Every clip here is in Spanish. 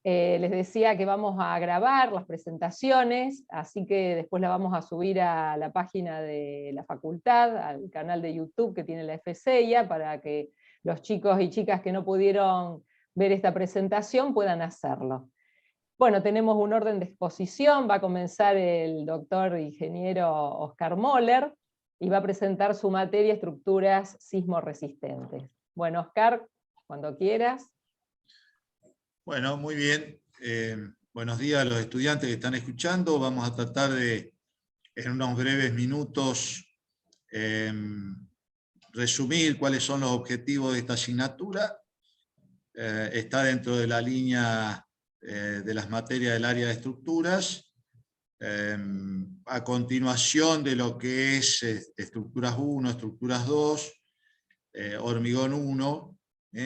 Les decía que vamos a grabar las presentaciones, así que después la vamos a subir a la página de la facultad, al canal de YouTube que tiene la FCEIA, para que los chicos y chicas que no pudieron ver esta presentación puedan hacerlo. Bueno, tenemos un orden de exposición, va a comenzar el doctor ingeniero Oscar Moller, y va a presentar su materia Estructuras sismorresistentes. Bueno, Oscar, cuando quieras. Bueno, muy bien. Buenos días a los estudiantes que están escuchando. Vamos a tratar de, en unos breves minutos, resumir cuáles son los objetivos de esta asignatura. Está dentro de la línea de las materias del área de estructuras. A continuación de lo que es estructuras 1, estructuras 2, hormigón 1,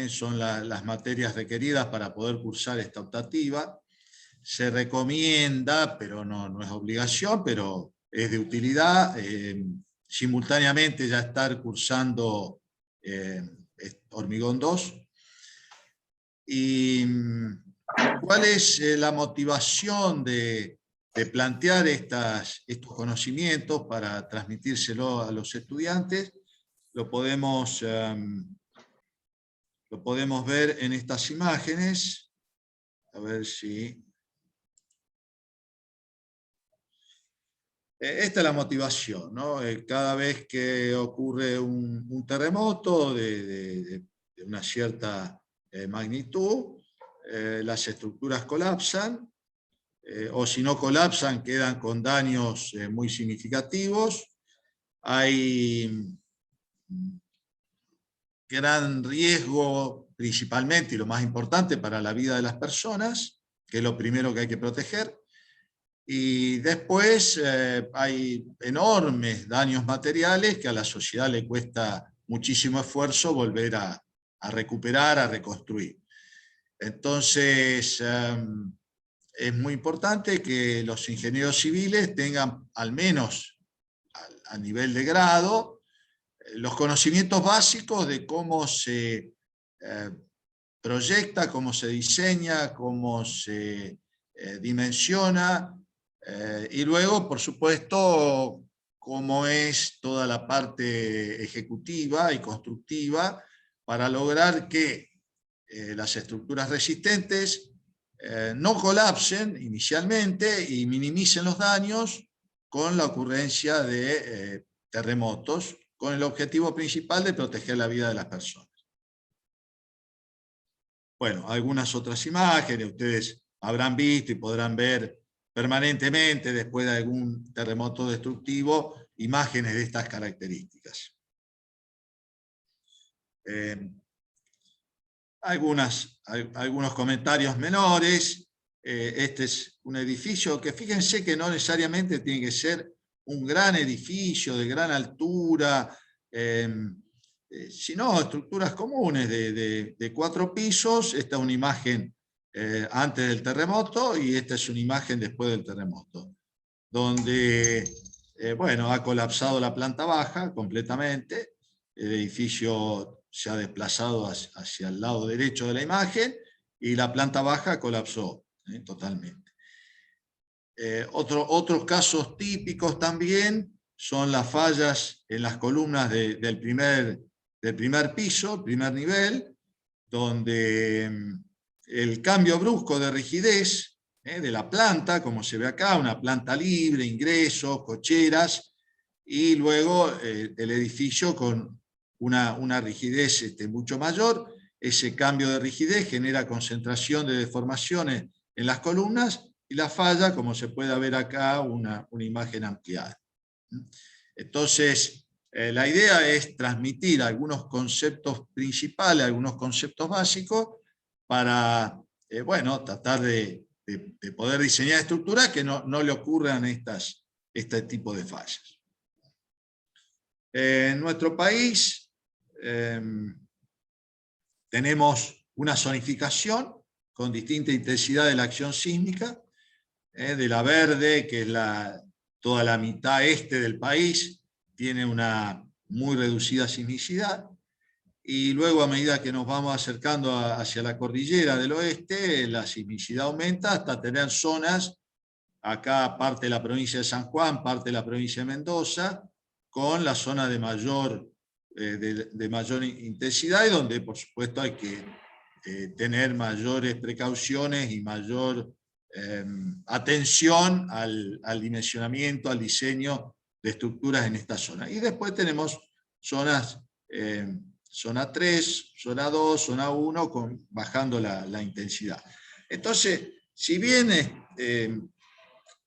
son las materias requeridas para poder cursar esta optativa. Se recomienda, pero no es obligación, pero es de utilidad, simultáneamente ya estar cursando hormigón 2. ¿Y cuál es la motivación de plantear estos conocimientos para transmitírselo a los estudiantes? Lo podemos ver en estas imágenes. A ver si... Esta es la motivación, ¿no? Cada vez que ocurre un terremoto de una cierta magnitud, las estructuras colapsan, o si no colapsan, quedan con daños muy significativos. Hay gran riesgo, principalmente, y lo más importante, para la vida de las personas, que es lo primero que hay que proteger. Y después hay enormes daños materiales que a la sociedad le cuesta muchísimo esfuerzo volver a recuperar, a reconstruir. Entonces, es muy importante que los ingenieros civiles tengan, al menos a nivel de grado, los conocimientos básicos de cómo se proyecta, cómo se diseña, cómo se dimensiona, y luego, por supuesto, cómo es toda la parte ejecutiva y constructiva para lograr que las estructuras resistentes no colapsen inicialmente y minimicen los daños con la ocurrencia de terremotos, con el objetivo principal de proteger la vida de las personas. Bueno, algunas otras imágenes ustedes habrán visto y podrán ver permanentemente después de algún terremoto destructivo, imágenes de estas características. Algunos comentarios menores. Este es un edificio que, fíjense que no necesariamente tiene que ser un gran edificio de gran altura, sino estructuras comunes de 4 pisos. Esta es una imagen antes del terremoto y esta es una imagen después del terremoto, donde bueno, ha colapsado la planta baja completamente. El edificio se ha desplazado hacia el lado derecho de la imagen y la planta baja colapsó totalmente. Otros casos típicos también son las fallas en las columnas del primer piso, primer nivel, donde el cambio brusco de rigidez de la planta, como se ve acá, una planta libre, ingresos, cocheras, y luego el edificio con una rigidez mucho mayor. Ese cambio de rigidez genera concentración de deformaciones en las columnas, y la falla, como se puede ver acá, una imagen ampliada. Entonces, la idea es transmitir algunos conceptos principales, algunos conceptos básicos, para bueno, tratar de poder diseñar estructuras que no le ocurran este tipo de fallas. En nuestro país tenemos una zonificación con distinta intensidad de la acción sísmica, de la verde, que es toda la mitad este del país, tiene una muy reducida sismicidad, y luego a medida que nos vamos acercando hacia la cordillera del oeste, la sismicidad aumenta hasta tener zonas, acá parte de la provincia de San Juan, parte de la provincia de Mendoza, con la zona de mayor intensidad y donde por supuesto hay que tener mayores precauciones y mayor atención al dimensionamiento, al diseño de estructuras en esta zona. Y después tenemos zonas, zona 3, zona 2, zona 1, bajando la intensidad. Entonces, si bien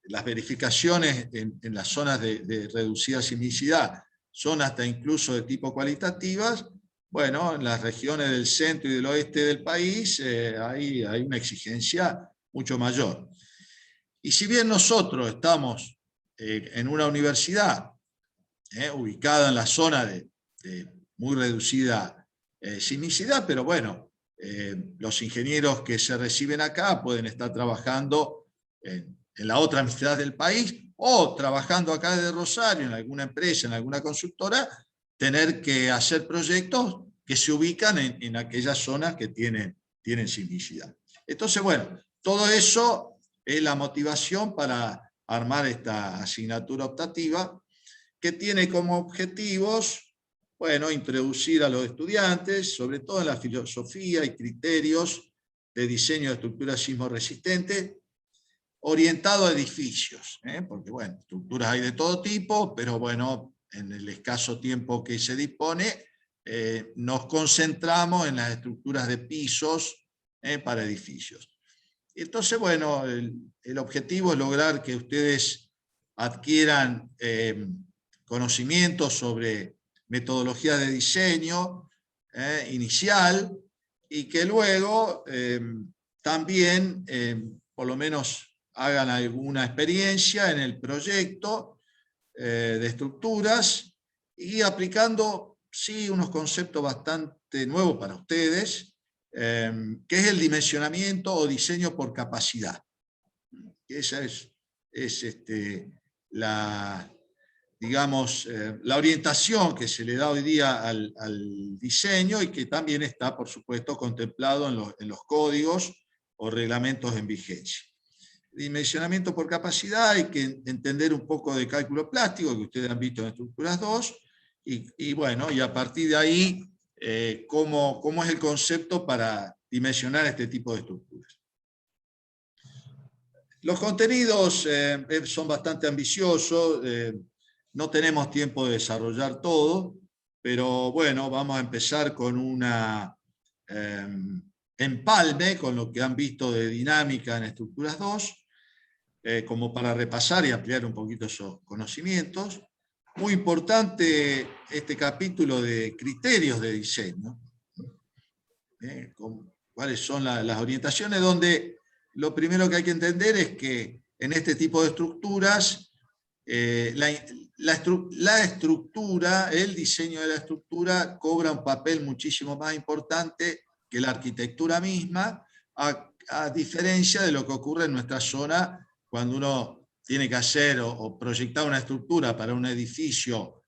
las verificaciones en las zonas de reducida sismicidad son hasta incluso de tipo cualitativas, bueno, en las regiones del centro y del oeste del país hay una exigencia mucho mayor. Y si bien nosotros estamos en una universidad ubicada en la zona de muy reducida sismicidad, pero bueno, los ingenieros que se reciben acá pueden estar trabajando en la otra mitad del país, o trabajando acá desde Rosario, en alguna empresa, en alguna consultora, tener que hacer proyectos que se ubican en aquellas zonas que tienen sismicidad. Entonces, bueno, todo eso es la motivación para armar esta asignatura optativa, que tiene como objetivos, bueno, introducir a los estudiantes, sobre todo en la filosofía y criterios de diseño de estructuras sismorresistentes, orientado a edificios, porque bueno, estructuras hay de todo tipo, pero bueno, en el escaso tiempo que se dispone, nos concentramos en las estructuras de pisos para edificios. Entonces, bueno, el objetivo es lograr que ustedes adquieran conocimientos sobre metodología de diseño inicial, y que luego también, por lo menos, hagan alguna experiencia en el proyecto de estructuras, y aplicando, sí, unos conceptos bastante nuevos para ustedes, que es el dimensionamiento o diseño por capacidad. Esa es digamos, la orientación que se le da hoy día al diseño, y que también está, por supuesto, contemplado en los códigos o reglamentos en vigencia. Dimensionamiento por capacidad, hay que entender un poco de cálculo plástico, que ustedes han visto en Estructuras 2, y bueno, y a partir de ahí, cómo es el concepto para dimensionar este tipo de estructuras. Los contenidos son bastante ambiciosos, no tenemos tiempo de desarrollar todo, pero bueno, vamos a empezar con una empalme con lo que han visto de dinámica en Estructuras 2, como para repasar y ampliar un poquito esos conocimientos. Muy importante este capítulo de criterios de diseño, cuáles son las orientaciones, donde lo primero que hay que entender es que en este tipo de estructuras, la estructura, el diseño de la estructura cobra un papel muchísimo más importante que la arquitectura misma, a diferencia de lo que ocurre en nuestra zona cuando uno tiene que hacer o proyectar una estructura para un edificio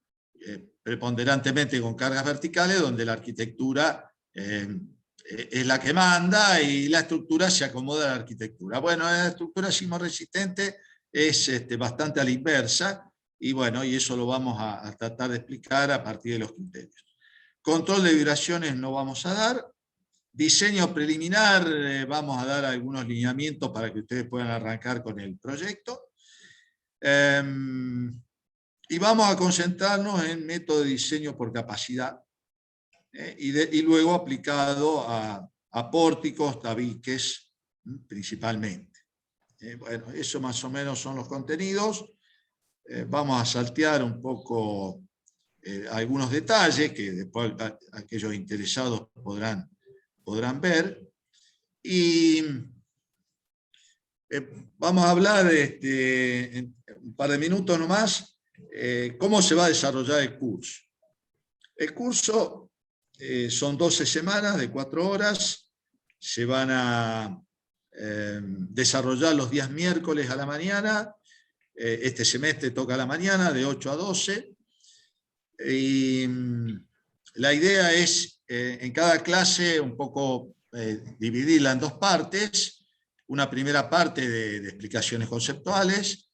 preponderantemente con cargas verticales, donde la arquitectura es la que manda y la estructura se acomoda a la arquitectura. Bueno, la estructura sismorresistente es bastante a la inversa, y bueno, y eso lo vamos a tratar de explicar a partir de los criterios. Control de vibraciones no vamos a dar. Diseño preliminar, vamos a dar algunos lineamientos para que ustedes puedan arrancar con el proyecto. Y vamos a concentrarnos en método de diseño por capacidad, y luego aplicado a pórticos, tabiques, principalmente. Bueno, eso más o menos son los contenidos. Vamos a saltear un poco algunos detalles que después aquellos interesados podrán ver. Y vamos a hablar en un par de minutos nomás cómo se va a desarrollar el curso. El curso son 12 semanas de 4 horas, se van a desarrollar los días miércoles a la mañana, este semestre toca a la mañana de 8 a 12, y la idea es en cada clase un poco dividirla en dos partes. Una primera parte de explicaciones conceptuales.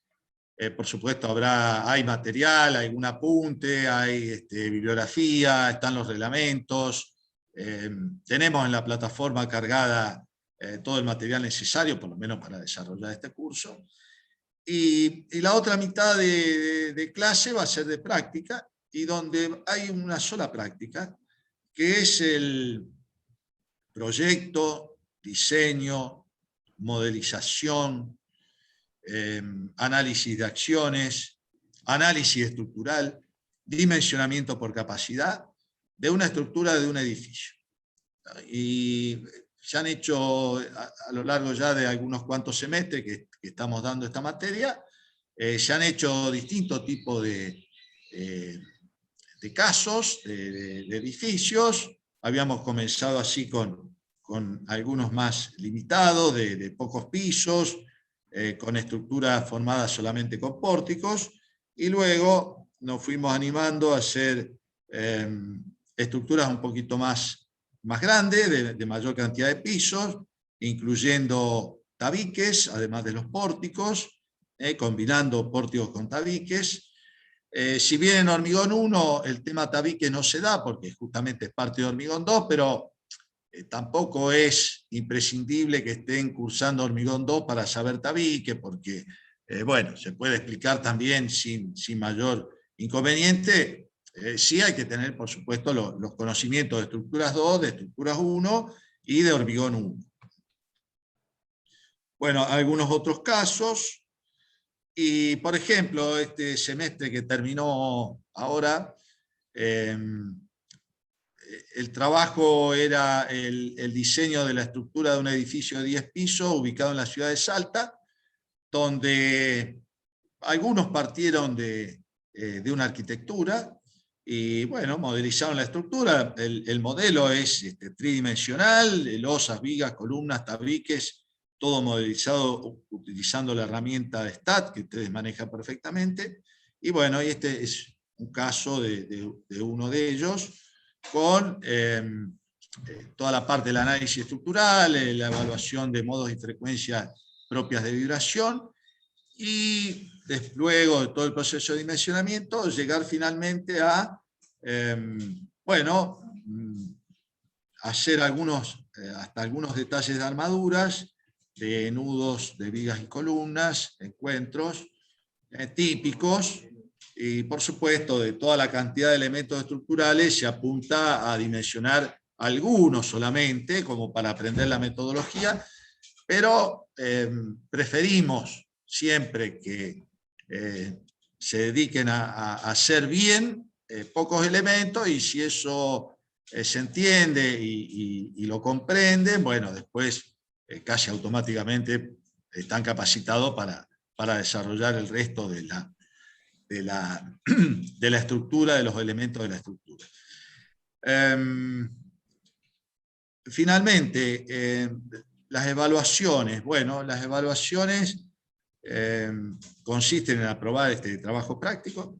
Por supuesto hay material, hay algún apunte, hay bibliografía, están los reglamentos. Tenemos en la plataforma cargada todo el material necesario, por lo menos para desarrollar este curso. Y la otra mitad de clase va a ser de práctica, y donde hay una sola práctica, que es el proyecto, diseño, modelización, análisis de acciones, análisis estructural, dimensionamiento por capacidad de una estructura de un edificio. Y se han hecho a lo largo ya de algunos cuantos semestres que estamos dando esta materia, se han hecho distintos tipos de casos, de edificios. Habíamos comenzado así con algunos más limitados, de pocos pisos, con estructuras formadas solamente con pórticos, y luego nos fuimos animando a hacer estructuras un poquito más grandes, de mayor cantidad de pisos, incluyendo tabiques, además de los pórticos, combinando pórticos con tabiques. Si bien en hormigón 1 el tema tabique no se da, porque justamente es parte de hormigón 2, pero tampoco es imprescindible que estén cursando hormigón 2 para saber tabique, porque bueno, se puede explicar también sin mayor inconveniente. Sí hay que tener, por supuesto, los conocimientos de estructuras 2, de estructuras 1 y de hormigón 1. Bueno, algunos otros casos. Y, por ejemplo, este semestre que terminó ahora, el trabajo era el diseño de la estructura de un edificio de 10 pisos ubicado en la ciudad de Salta, donde algunos partieron de una arquitectura y, bueno, modelizaron la estructura. El modelo es tridimensional, losas, vigas, columnas, tabiques, todo modelizado utilizando la herramienta de STAT, que ustedes manejan perfectamente. Y bueno, este es un caso de uno de ellos, con toda la parte del análisis estructural, la evaluación de modos y frecuencias propias de vibración, y luego de todo el proceso de dimensionamiento, llegar finalmente a, bueno, hacer hasta algunos detalles de armaduras, de nudos de vigas y columnas, encuentros típicos, y por supuesto de toda la cantidad de elementos estructurales se apunta a dimensionar algunos solamente, como para aprender la metodología, pero preferimos siempre que se dediquen a hacer bien pocos elementos, y si eso se entiende y lo comprenden, bueno, después casi automáticamente están capacitados para desarrollar el resto de la estructura, de los elementos de la estructura. Finalmente, las evaluaciones. Bueno, las evaluaciones consisten en aprobar este trabajo práctico.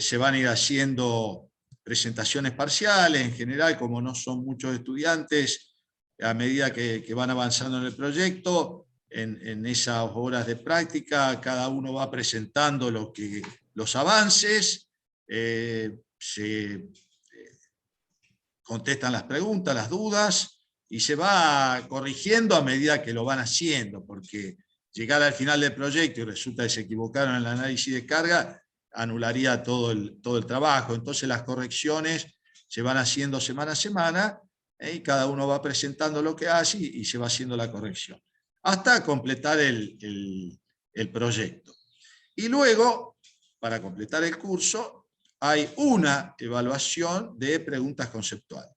Se van a ir haciendo presentaciones parciales, en general, como no son muchos estudiantes, a medida que van avanzando en el proyecto, en esas horas de práctica, cada uno va presentando los avances, se contestan las preguntas, las dudas, y se va corrigiendo a medida que lo van haciendo, porque llegar al final del proyecto y resulta que se equivocaron en el análisis de carga, anularía todo el trabajo. Entonces las correcciones se van haciendo semana a semana, y cada uno va presentando lo que hace y se va haciendo la corrección, hasta completar el proyecto. Y luego, para completar el curso, hay una evaluación de preguntas conceptuales,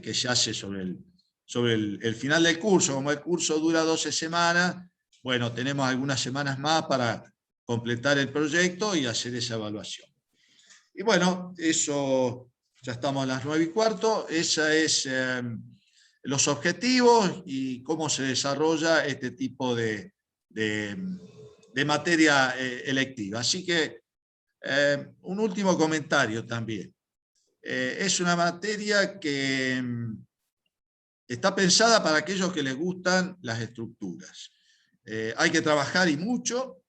que se hace sobre el final del curso. Como el curso dura 12 semanas, bueno, tenemos algunas semanas más para completar el proyecto y hacer esa evaluación. Y bueno, eso, ya estamos a las 9:15, esa es los objetivos y cómo se desarrolla este tipo de materia electiva. Así que un último comentario también. es una materia que está pensada para aquellos que les gustan las estructuras. Hay que trabajar y mucho,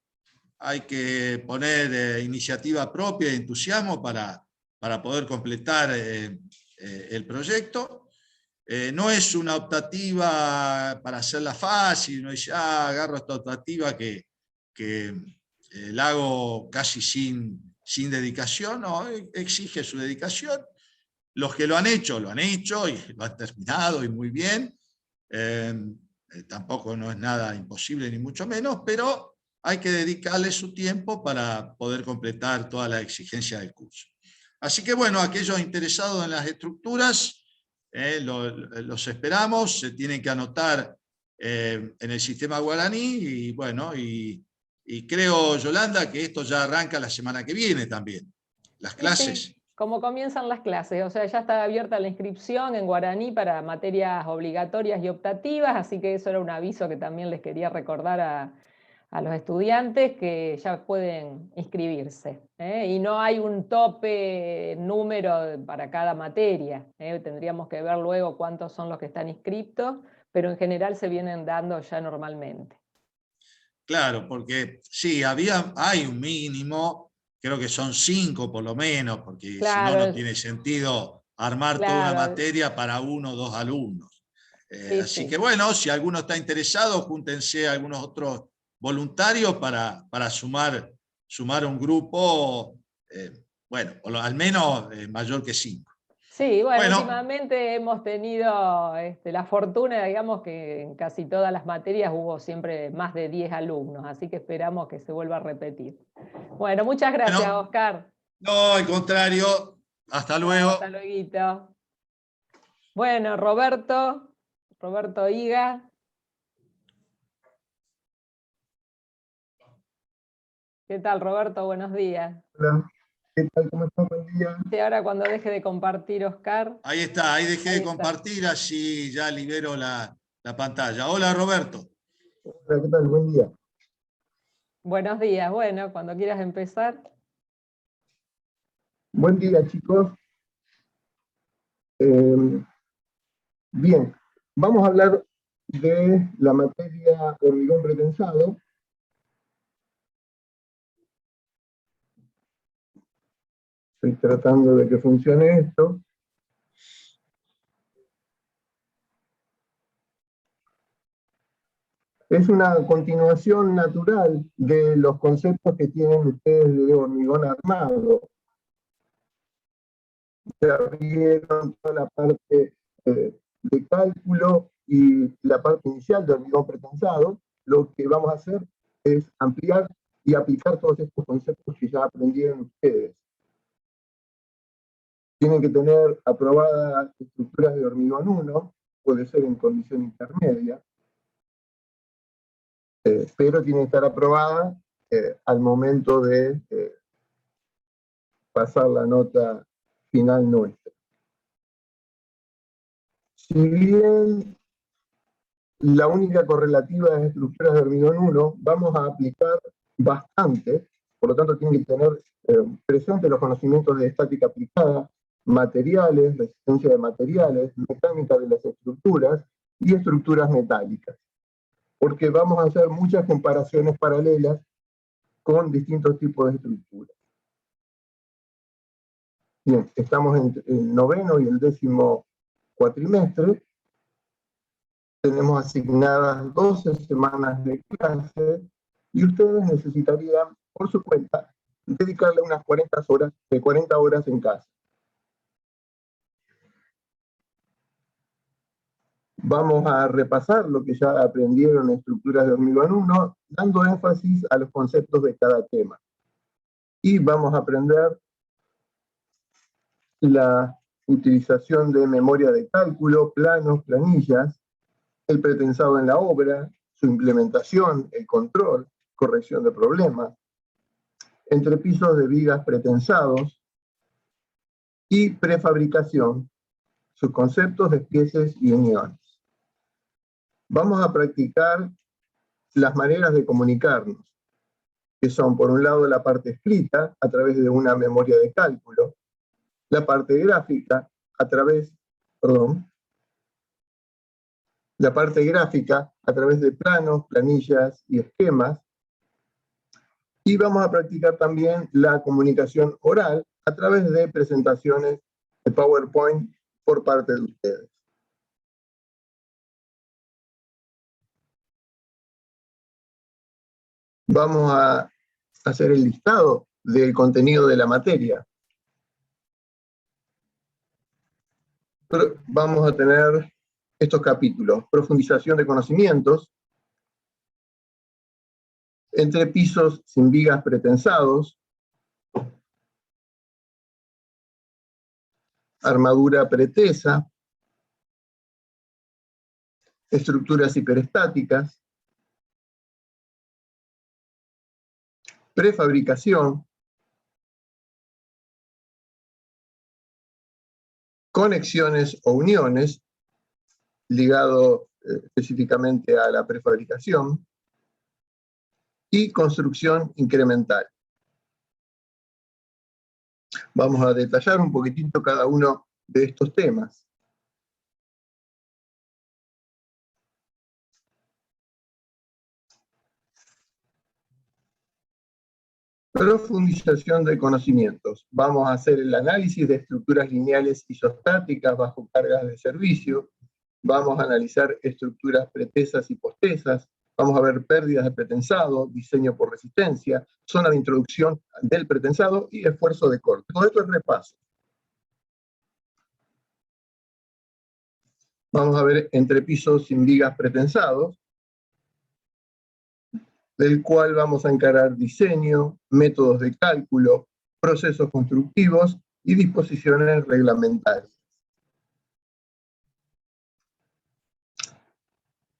hay que poner iniciativa propia y entusiasmo para poder completar el proyecto. No es una optativa para hacerla fácil, no es, agarro esta optativa que la hago casi sin dedicación, no, exige su dedicación. Los que lo han hecho y lo han terminado y muy bien. Tampoco no es nada imposible ni mucho menos, pero hay que dedicarle su tiempo para poder completar toda la exigencia del curso. Así que bueno, aquellos interesados en las estructuras, los esperamos, se tienen que anotar en el sistema guaraní y bueno, y creo, Yolanda, que esto ya arranca la semana que viene también, las clases. Sí, como comienzan las clases, o sea, ya está abierta la inscripción en guaraní para materias obligatorias y optativas, así que eso era un aviso que también les quería recordar a los estudiantes que ya pueden inscribirse, ¿eh? Y no hay un tope número para cada materia, ¿eh? Tendríamos que ver luego cuántos son los que están inscriptos, pero en general se vienen dando ya normalmente. Claro, porque sí, hay un mínimo, creo que son 5 por lo menos, porque si no, no tiene sentido armar toda una materia para 1 o 2 alumnos. Sí, así que bueno, si alguno está interesado, júntense a algunos otros voluntarios para sumar un grupo, bueno, al menos mayor que 5. Sí, bueno, últimamente hemos tenido la fortuna, digamos, que en casi todas las materias hubo siempre más de 10 alumnos, así que esperamos que se vuelva a repetir. Bueno, muchas gracias, Oscar. No, al contrario. Hasta luego. Hasta luego. Bueno, Roberto Higa. ¿Qué tal, Roberto? Buenos días. Hola, ¿qué tal? ¿Cómo estás? Buen día. Sí, ahora cuando deje de compartir, Oscar. Ahí está, ahí dejé de compartir, así ya libero la pantalla. Hola, Roberto. Hola, ¿qué tal? Buen día. Buenos días. Bueno, cuando quieras empezar. Buen día, chicos. Bien, vamos a hablar de la materia hormigón pretensado. Estoy tratando de que funcione esto. Es una continuación natural de los conceptos que tienen ustedes de hormigón armado. Ya vieron toda la parte de cálculo y la parte inicial de hormigón pretensado. Lo que vamos a hacer es ampliar y aplicar todos estos conceptos que ya aprendieron ustedes. Tienen que tener aprobadas estructuras de hormigón 1, puede ser en condición intermedia, pero tiene que estar aprobada al momento de pasar la nota final nuestra. Si bien la única correlativa es estructuras de hormigón 1, vamos a aplicar bastante, por lo tanto tienen que tener presentes los conocimientos de estática aplicada, materiales, resistencia de materiales, mecánica de las estructuras y estructuras metálicas, porque vamos a hacer muchas comparaciones paralelas con distintos tipos de estructuras. Bien, estamos en el 9º y el 10º cuatrimestre. Tenemos asignadas 12 semanas de clase y ustedes necesitarían, por su cuenta, dedicarle unas 40 horas en casa. Vamos a repasar lo que ya aprendieron en estructuras de hormigón 1, dando énfasis a los conceptos de cada tema. Y vamos a aprender la utilización de memoria de cálculo, planos, planillas, el pretensado en la obra, su implementación, el control, corrección de problemas, entrepisos de vigas pretensados y prefabricación, sus conceptos, despieces y uniones. Vamos a practicar las maneras de comunicarnos, que son, por un lado, la parte escrita, a través de una memoria de cálculo, la parte gráfica a través, la parte gráfica a través de planos, planillas y esquemas. Y vamos a practicar también la comunicación oral a través de presentaciones de PowerPoint por parte de ustedes. Vamos a hacer el listado del contenido de la materia. Pero vamos a tener estos capítulos: profundización de conocimientos, entre pisos sin vigas pretensados, armadura pretesa, estructuras hiperestáticas, prefabricación, conexiones o uniones, ligado específicamente a la prefabricación, y construcción incremental. Vamos a detallar un poquitito cada uno de estos temas. Profundización de conocimientos. Vamos a hacer el análisis de estructuras lineales isostáticas bajo cargas de servicio. Vamos a analizar estructuras pretesas y postesas. Vamos a ver pérdidas de pretensado, diseño por resistencia, zona de introducción del pretensado y esfuerzo de corte. Todo esto es repaso. Vamos a ver entrepisos sin vigas pretensados, del cual vamos a encarar diseño, métodos de cálculo, procesos constructivos y disposiciones reglamentarias.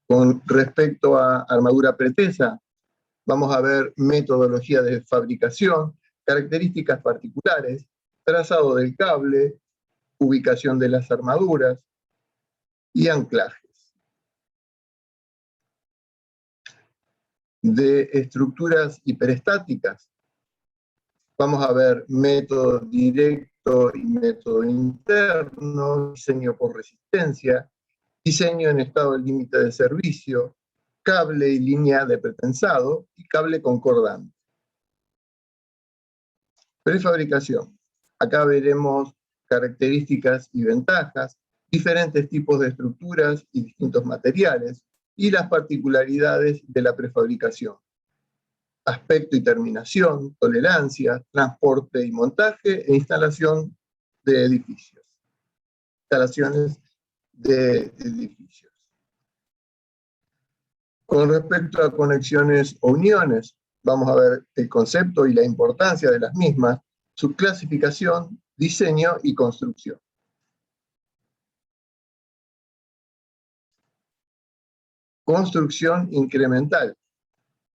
Con respecto a armadura pretesa, vamos a ver metodología de fabricación, características particulares, trazado del cable, ubicación de las armaduras y anclajes. De estructuras hiperestáticas, vamos a ver método directo y método interno, diseño por resistencia, diseño en estado límite de servicio, cable y línea de pretensado y cable concordante. Prefabricación. Acá veremos características y ventajas, diferentes tipos de estructuras y distintos materiales, y las particularidades de la prefabricación. Aspecto y terminación, tolerancia, transporte y montaje e instalación de edificios. Instalaciones de edificios. Con respecto a conexiones o uniones, vamos a ver el concepto y la importancia de las mismas, su clasificación, diseño y construcción. Construcción incremental.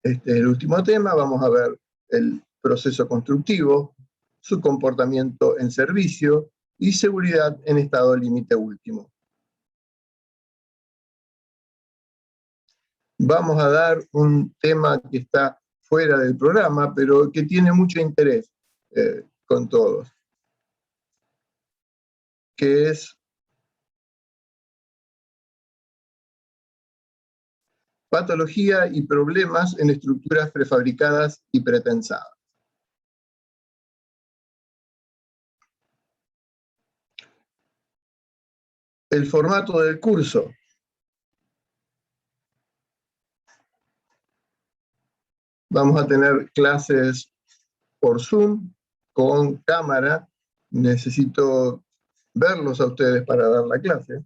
Este es el último tema. Vamos a ver el proceso constructivo, su comportamiento en servicio y seguridad en estado límite último. Vamos a dar un tema que está fuera del programa, pero que tiene mucho interés con todos, que es patología y problemas en estructuras prefabricadas y pretensadas. El formato del curso. Vamos a tener clases por Zoom, con cámara. Necesito verlos a ustedes para dar la clase.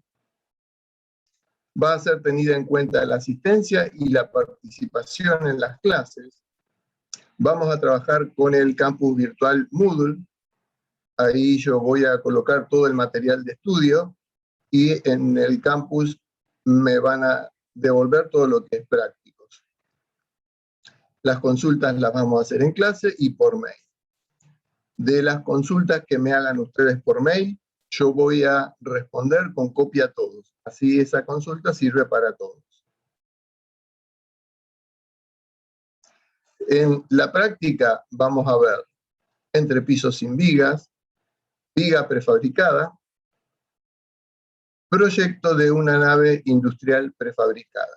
Va a ser tenida en cuenta la asistencia y la participación en las clases. Vamos a trabajar con el campus virtual Moodle. Ahí yo voy a colocar todo el material de estudio y en el campus me van a devolver todo lo que es prácticos. Las consultas las vamos a hacer en clase y por mail. De las consultas que me hagan ustedes por mail, yo voy a responder con copia a todos. Así esa consulta sirve para todos. En la práctica vamos a ver entrepisos sin vigas, viga prefabricada, proyecto de una nave industrial prefabricada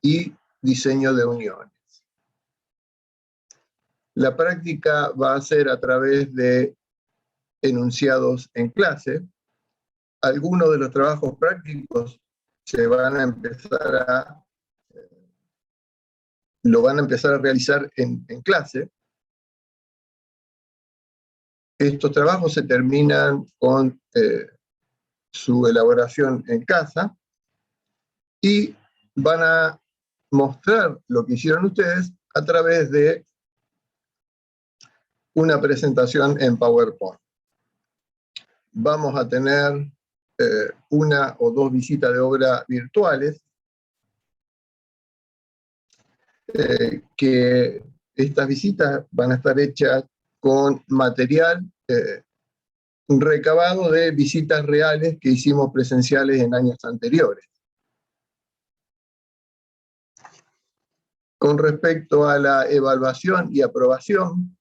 y diseño de uniones. La práctica va a ser a través de enunciados en clase. Algunos de los trabajos prácticos se van a empezar lo van a empezar a realizar en clase. Estos trabajos se terminan con su elaboración en casa y van a mostrar lo que hicieron ustedes a través de una presentación en PowerPoint. Vamos a tener una o dos visitas de obra virtuales, que estas visitas van a estar hechas con material recabado de visitas reales que hicimos presenciales en años anteriores. Con respecto a la evaluación y aprobación,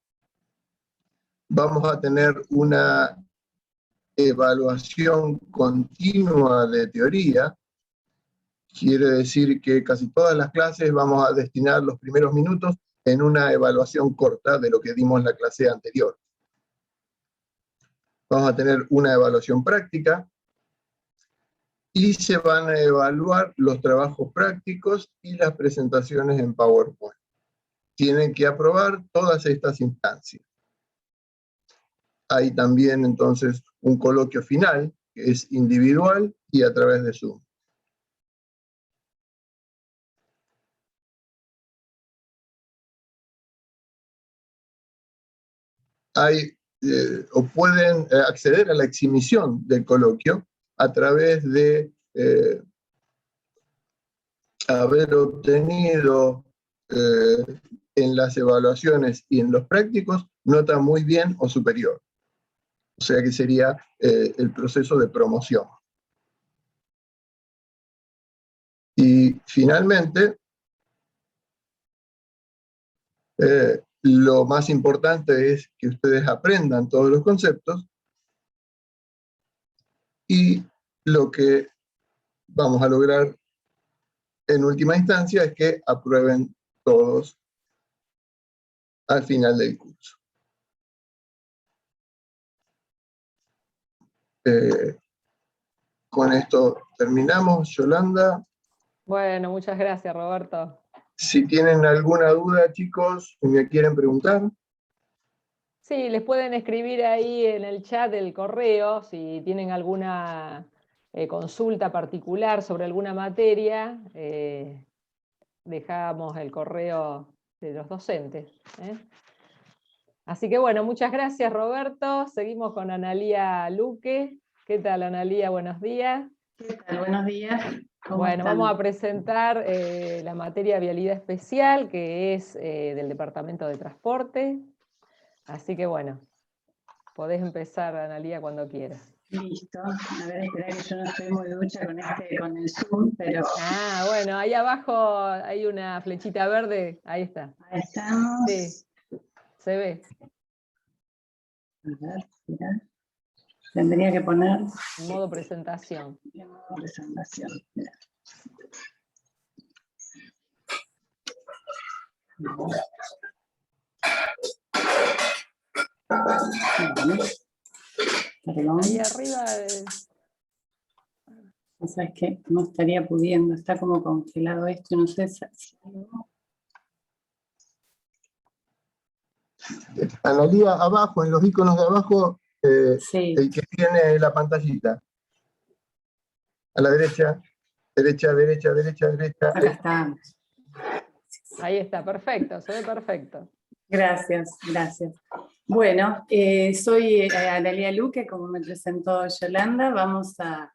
vamos a tener una evaluación continua de teoría. Quiere decir que casi todas las clases vamos a destinar los primeros minutos en una evaluación corta de lo que dimos en la clase anterior. Vamos a tener una evaluación práctica y se van a evaluar los trabajos prácticos y las presentaciones en PowerPoint. Tienen que aprobar todas estas instancias. Hay también entonces un coloquio final, que es individual y a través de Zoom. O pueden acceder a la exhibición del coloquio a través de haber obtenido en las evaluaciones y en los prácticos nota muy bien o superior. O sea que sería el proceso de promoción. Y finalmente, lo más importante es que ustedes aprendan todos los conceptos y lo que vamos a lograr en última instancia es que aprueben todos al final del curso. Con esto terminamos, Yolanda. Bueno, muchas gracias, Roberto. Si tienen alguna duda, chicos, y me quieren preguntar. Sí, les pueden escribir ahí en el chat del correo si tienen alguna consulta particular sobre alguna materia. Dejamos el correo de los docentes. Así que bueno, muchas gracias, Roberto. Seguimos con Analía Luque. ¿Qué tal, Analía? Buenos días. ¿Qué tal? Buenos días. Bueno, vamos a presentar la materia Vialidad Especial, que es del Departamento de Transporte. Así que bueno, podés empezar, Analía, cuando quieras. Listo. A ver, espera que yo no estoy muy ducha con el Zoom, pero... Ah, bueno, ahí abajo hay una flechita verde. Ahí está. Ahí estamos. Sí, se ve. A ver, mira. Tendría que poner... En modo presentación. En modo presentación. Mira. Perdón. Ahí arriba... O sea, es que no estaría pudiendo, está como congelado esto, no sé si... Analía, abajo, en los iconos de abajo, sí. El que tiene la pantallita. A la derecha, derecha, derecha, derecha, derecha. Acá está. Ahí está, perfecto, se ve perfecto. Gracias, gracias. Bueno, soy Analía Luque, como me presentó Yolanda. Vamos a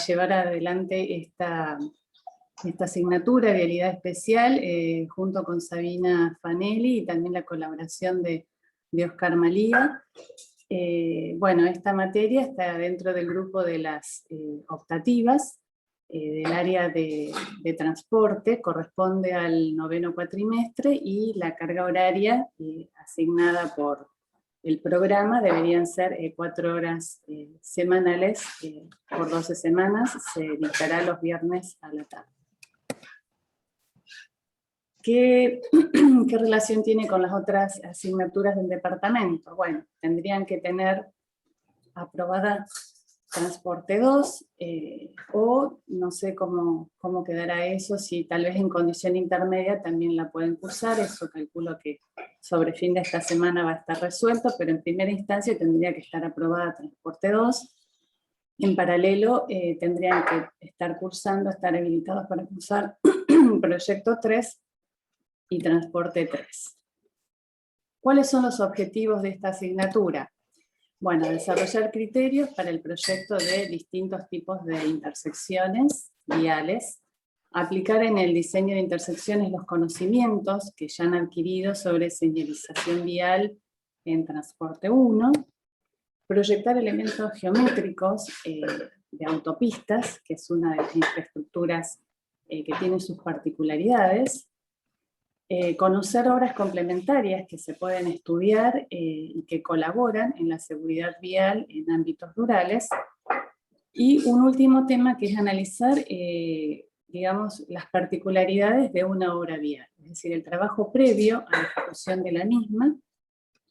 llevar adelante esta asignatura, Vialidad Especial, junto con Sabina Fanelli y también la colaboración de Oscar Malía. Bueno, esta materia está dentro del grupo de las optativas del área de transporte, corresponde al 9º cuatrimestre y la carga horaria asignada por el programa deberían ser 4 horas semanales por 12 semanas, se dictará los viernes a la tarde. ¿Qué relación tiene con las otras asignaturas del departamento? Bueno, tendrían que tener aprobada Transporte 2, o no sé cómo quedará eso, si tal vez en condición intermedia también la pueden cursar, eso calculo que sobre fin de esta semana va a estar resuelto, pero en primera instancia tendría que estar aprobada Transporte 2. En paralelo tendrían que estar habilitados para cursar Proyecto 3 y Transporte 3. ¿Cuáles son los objetivos de esta asignatura? Bueno, desarrollar criterios para el proyecto de distintos tipos de intersecciones viales, aplicar en el diseño de intersecciones los conocimientos que ya han adquirido sobre señalización vial en Transporte 1, proyectar elementos geométricos de autopistas, que es una de las infraestructuras que tiene sus particularidades, conocer obras complementarias que se pueden estudiar y que colaboran en la seguridad vial en ámbitos rurales. Y un último tema que es analizar, digamos, las particularidades de una obra vial, es decir, el trabajo previo a la ejecución de la misma,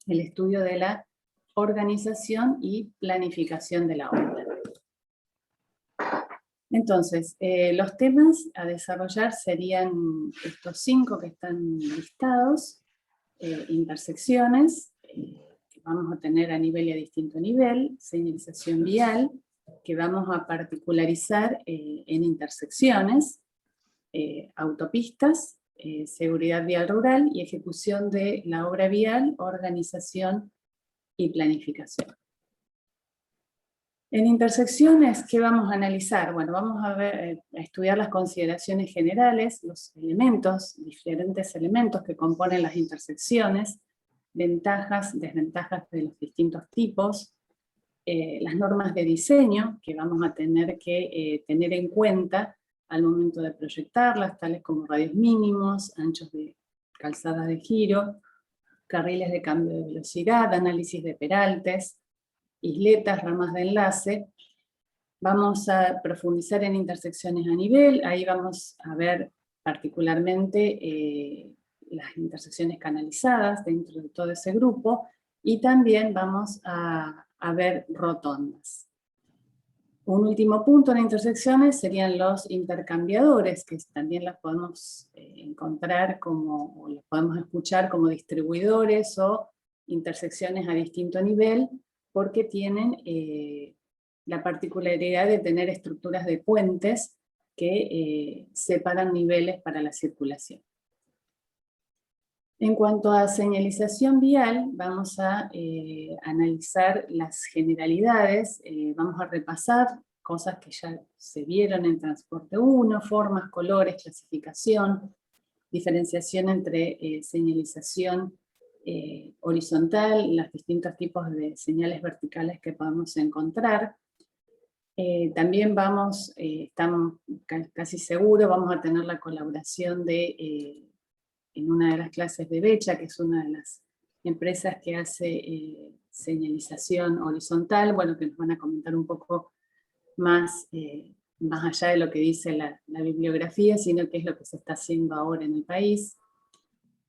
el estudio de la organización y planificación de la obra. Entonces, los temas a desarrollar serían estos 5 que están listados, intersecciones, que vamos a tener a nivel y a distinto nivel, señalización vial, que vamos a particularizar en intersecciones, autopistas, seguridad vial rural y ejecución de la obra vial, organización y planificación. En intersecciones, ¿qué vamos a analizar? Bueno, vamos a estudiar las consideraciones generales, los elementos, diferentes elementos que componen las intersecciones, ventajas, desventajas de los distintos tipos, las normas de diseño que vamos a tener que tener en cuenta al momento de proyectarlas, tales como radios mínimos, anchos de calzadas de giro, carriles de cambio de velocidad, análisis de peraltes, isletas, ramas de enlace. Vamos a profundizar en intersecciones a nivel, ahí vamos a ver particularmente las intersecciones canalizadas dentro de todo ese grupo, y también vamos a ver rotondas. Un último punto en intersecciones serían los intercambiadores, que también las podemos encontrar o los podemos escuchar como distribuidores o intersecciones a distinto nivel, porque tienen la particularidad de tener estructuras de puentes que separan niveles para la circulación. En cuanto a señalización vial, vamos a analizar las generalidades, vamos a repasar cosas que ya se vieron en Transporte 1, formas, colores, clasificación, diferenciación entre señalización horizontal, los distintos tipos de señales verticales que podemos encontrar. También estamos casi seguros, vamos a tener la colaboración en una de las clases de Becha, que es una de las empresas que hace señalización horizontal, bueno, que nos van a comentar un poco más allá de lo que dice la bibliografía, sino qué es lo que se está haciendo ahora en el país.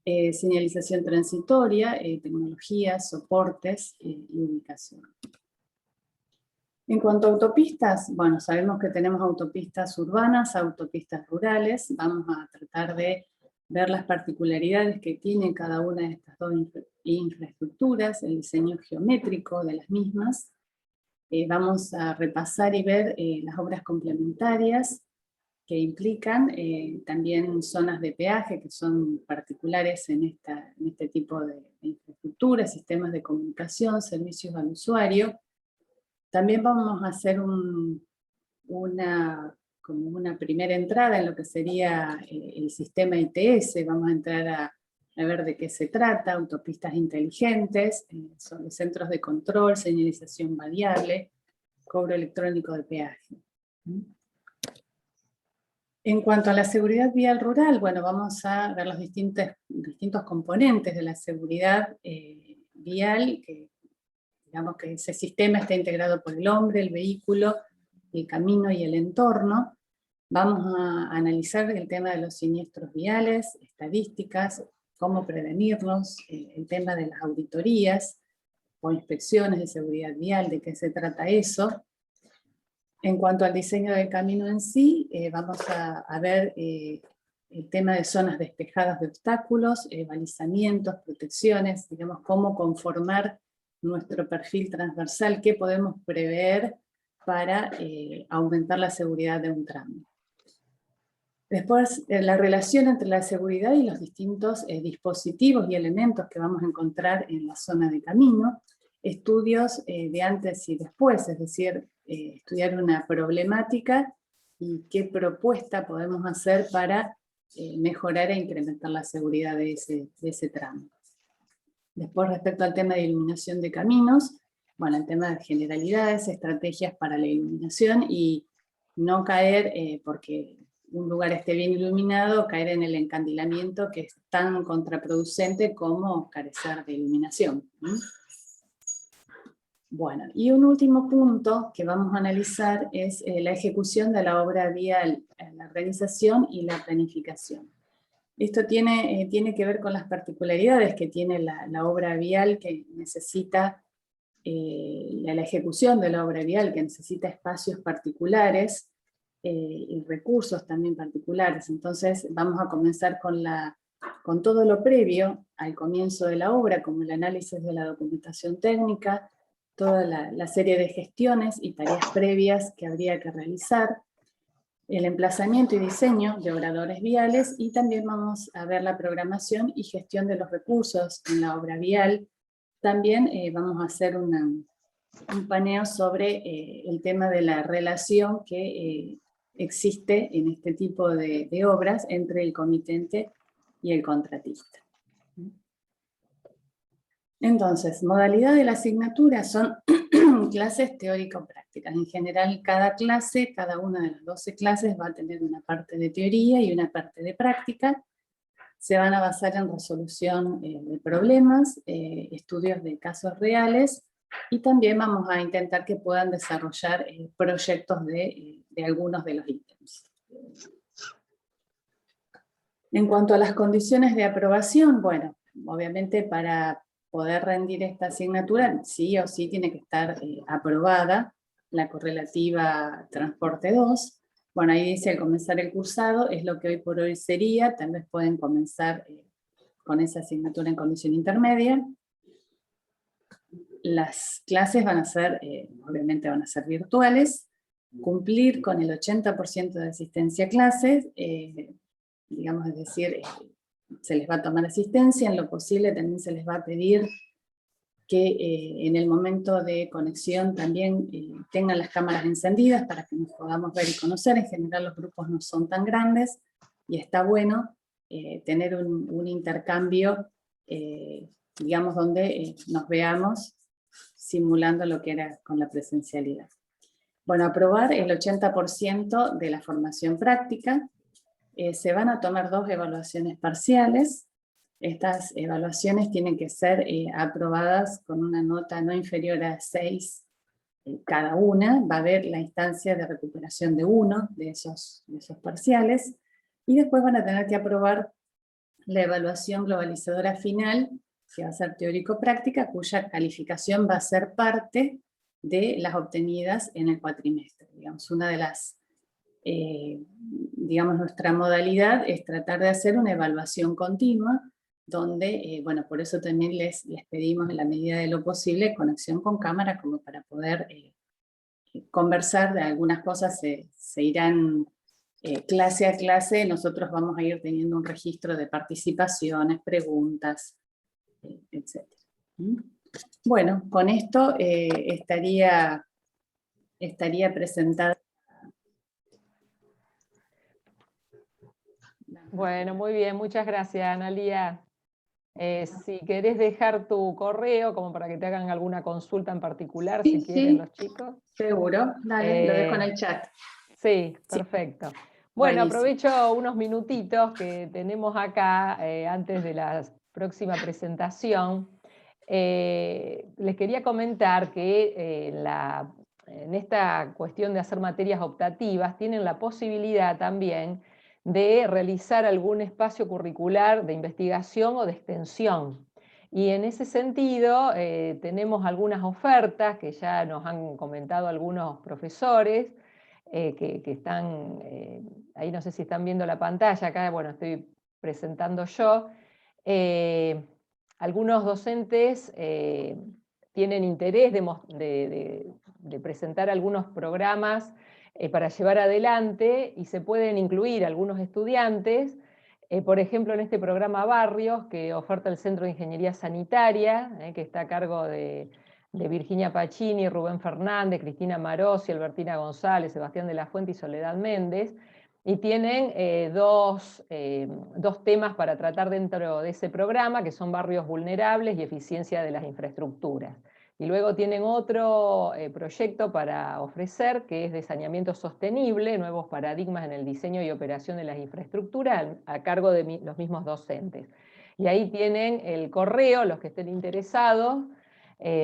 Señalización transitoria, tecnologías, soportes y ubicación. En cuanto a autopistas, bueno, sabemos que tenemos autopistas urbanas, autopistas rurales, vamos a tratar de ver las particularidades que tiene cada una de estas dos infraestructuras, el diseño geométrico de las mismas. Vamos a repasar y ver las obras complementarias que implican también zonas de peaje que son particulares en este tipo de infraestructuras, sistemas de comunicación, servicios al usuario. También vamos a hacer como una primera entrada en lo que sería el sistema ITS, vamos a entrar a ver de qué se trata, autopistas inteligentes, sobre centros de control, señalización variable, cobro electrónico de peaje. En cuanto a la seguridad vial rural, bueno, vamos a ver los distintos componentes de la seguridad vial, que digamos que ese sistema está integrado por el hombre, el vehículo, el camino y el entorno. Vamos a analizar el tema de los siniestros viales, estadísticas, cómo prevenirlos, el tema de las auditorías o inspecciones de seguridad vial, de qué se trata eso. En cuanto al diseño del camino en sí, vamos a ver el tema de zonas despejadas de obstáculos, balizamientos, protecciones, digamos, cómo conformar nuestro perfil transversal, qué podemos prever para aumentar la seguridad de un tramo. Después, la relación entre la seguridad y los distintos dispositivos y elementos que vamos a encontrar en la zona de camino, estudios de antes y después, es decir, estudiar una problemática y qué propuesta podemos hacer para mejorar e incrementar la seguridad de ese tramo. Después, respecto al tema de iluminación de caminos, bueno, el tema de generalidades, estrategias para la iluminación y no caer, porque un lugar esté bien iluminado, caer en el encandilamiento que es tan contraproducente como carecer de iluminación. Bueno, y un último punto que vamos a analizar es la ejecución de la obra vial, la organización y la planificación. Esto tiene que ver con las particularidades que tiene la obra vial que necesita, la ejecución de la obra vial que necesita espacios particulares, y recursos también particulares. Entonces vamos a comenzar con todo lo previo al comienzo de la obra, como el análisis de la documentación técnica, toda la serie de gestiones y tareas previas que habría que realizar, el emplazamiento y diseño de obradores viales, y también vamos a ver la programación y gestión de los recursos en la obra vial. También vamos a hacer un paneo sobre el tema de la relación que existe en este tipo de obras entre el comitente y el contratista. Entonces, modalidad de la asignatura son clases teórico-prácticas. En general, cada clase, cada una de las 12 clases va a tener una parte de teoría y una parte de práctica. Se van a basar en resolución de problemas, estudios de casos reales, y también vamos a intentar que puedan desarrollar proyectos de algunos de los ítems. En cuanto a las condiciones de aprobación, bueno, obviamente para poder rendir esta asignatura, sí o sí tiene que estar aprobada la correlativa Transporte 2. Bueno, ahí dice al comenzar el cursado, es lo que hoy por hoy sería, tal vez pueden comenzar con esa asignatura en condición intermedia. Las clases van a ser, obviamente van a ser virtuales, cumplir con el 80% de asistencia a clases, digamos, es decir, se les va a tomar asistencia, en lo posible también se les va a pedir que en el momento de conexión también tengan las cámaras encendidas para que nos podamos ver y conocer. En general los grupos no son tan grandes y está bueno tener un intercambio, digamos, donde nos veamos simulando lo que era con la presencialidad. Bueno, aprobar el 80% de la formación práctica. Se van a tomar 2 evaluaciones parciales. Estas evaluaciones tienen que ser aprobadas con una nota no inferior a 6 cada una. Va a haber la instancia de recuperación de uno de esos parciales. Y después van a tener que aprobar la evaluación globalizadora final, que va a ser teórico-práctica, cuya calificación va a ser parte de las obtenidas en el cuatrimestre. Digamos, una de las, digamos, nuestra modalidad es tratar de hacer una evaluación continua, donde, bueno, por eso también les pedimos en la medida de lo posible conexión con cámara, como para poder conversar de algunas cosas, se irán clase a clase, nosotros vamos a ir teniendo un registro de participaciones, preguntas, etc. Bueno, con esto estaría presentada. Bueno, muy bien, muchas gracias, Analía. Si querés dejar tu correo, como para que te hagan alguna consulta en particular, Sí, si quieren sí, los chicos. seguro, dale, lo dejo en el chat. Sí, perfecto. Bueno, Buenísimo. aprovecho unos minutitos que tenemos acá antes de la próxima presentación. les quería comentar que en esta cuestión de hacer materias optativas tienen la posibilidad también de realizar algún espacio curricular de investigación o de extensión. Y en ese sentido tenemos algunas ofertas que ya nos han comentado algunos profesores que están, ahí no sé si están viendo la pantalla, acá bueno, estoy presentando yo. Algunos docentes tienen interés de presentar algunos programas para llevar adelante y se pueden incluir algunos estudiantes, por ejemplo en este programa Barrios que oferta el Centro de Ingeniería Sanitaria, que está a cargo de Virginia Pacini, Rubén Fernández, Cristina Marossi, Albertina González, Sebastián de la Fuente y Soledad Méndez, y tienen dos temas para tratar dentro de ese programa, que son barrios vulnerables y eficiencia de las infraestructuras. Y luego tienen otro proyecto para ofrecer, que es de saneamiento sostenible, nuevos paradigmas en el diseño y operación de las infraestructuras, a cargo de los mismos docentes. Y ahí tienen el correo, los que estén interesados,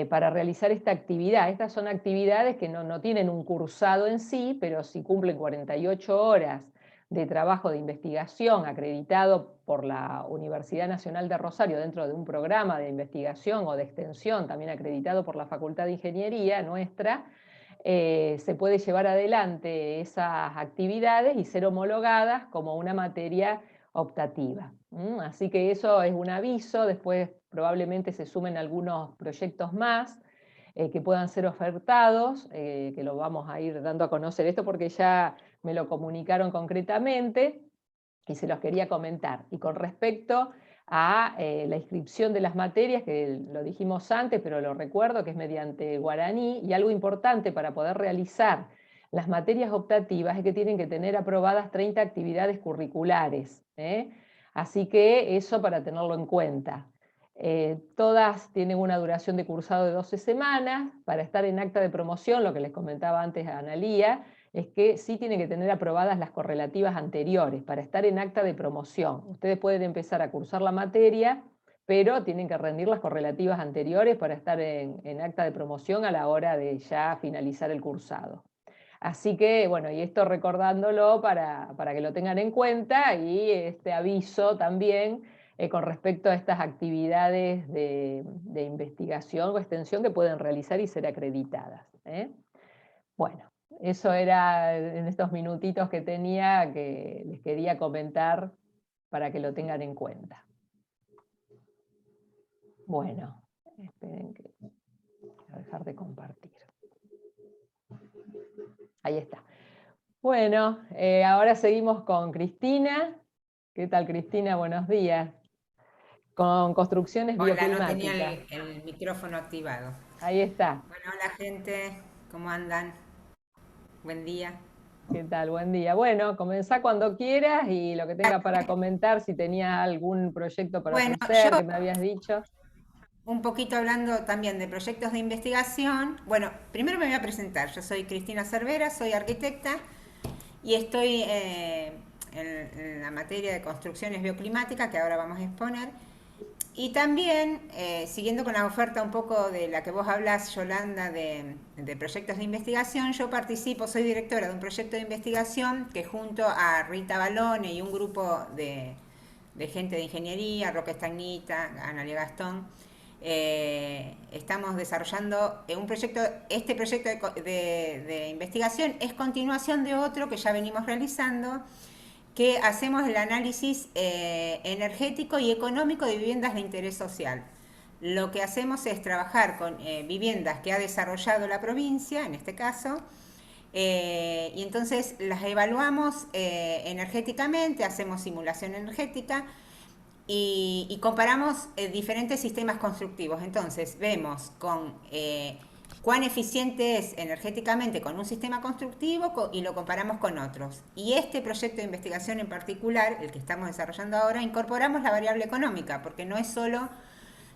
para realizar esta actividad. Estas son actividades que no tienen un cursado en sí, pero si cumplen 48 horas de trabajo de investigación acreditado por la Universidad Nacional de Rosario dentro de un programa de investigación o de extensión también acreditado por la Facultad de Ingeniería nuestra, se puede llevar adelante esas actividades y ser homologadas como una materia optativa. Así que eso es un aviso, después probablemente se sumen algunos proyectos más que puedan ser ofertados, que lo vamos a ir dando a conocer esto porque ya me lo comunicaron concretamente y se los quería comentar. Y con respecto a la inscripción de las materias, que lo dijimos antes, pero lo recuerdo, que es mediante guaraní, y algo importante para poder realizar las materias optativas es que tienen que tener aprobadas 30 actividades curriculares, así que eso para tenerlo en cuenta. Todas tienen una duración de cursado de 12 semanas. Para estar en acta de promoción, lo que les comentaba antes a Analía, es que sí tienen que tener aprobadas las correlativas anteriores para estar en acta de promoción. Ustedes pueden empezar a cursar la materia, pero tienen que rendir las correlativas anteriores para estar en acta de promoción a la hora de ya finalizar el cursado. Así que, bueno, y esto recordándolo para que lo tengan en cuenta, y este aviso también con respecto a estas actividades de investigación o extensión que pueden realizar y ser acreditadas. Bueno, eso era en estos minutitos que tenía que les quería comentar para que lo tengan en cuenta. Bueno, esperen que voy a dejar de compartir. Ahí está. Bueno, ahora seguimos con Cristina. ¿Qué tal, Cristina? Buenos días. Con construcciones bioclimáticas. Hola, no tenía el micrófono activado. Ahí está. Bueno, hola gente, ¿cómo andan? Buen día. ¿Qué tal? Buen día. Bueno, comenzá cuando quieras y lo que tengas para comentar, si tenías algún proyecto para ofrecer, que me habías dicho. Un poquito hablando también de proyectos de investigación. Bueno, primero me voy a presentar. Yo soy Cristina Cervera, soy arquitecta y estoy en la materia de construcciones bioclimáticas, que ahora vamos a exponer. Y también, siguiendo con la oferta un poco de la que vos hablas, Yolanda, de proyectos de investigación, yo participo, soy directora de un proyecto de investigación que junto a Rita Balone y un grupo de gente de ingeniería, Roque Estagnita, Analia Gastón, estamos desarrollando un proyecto. Este proyecto de investigación es continuación de otro que ya venimos realizando, que hacemos el análisis energético y económico de viviendas de interés social. Lo que hacemos es trabajar con viviendas que ha desarrollado la provincia, en este caso, y entonces las evaluamos energéticamente, hacemos simulación energética y comparamos diferentes sistemas constructivos. Entonces vemos con cuán eficiente es energéticamente con un sistema constructivo y lo comparamos con otros. Y este proyecto de investigación en particular, el que estamos desarrollando ahora, incorporamos la variable económica, porque no es solo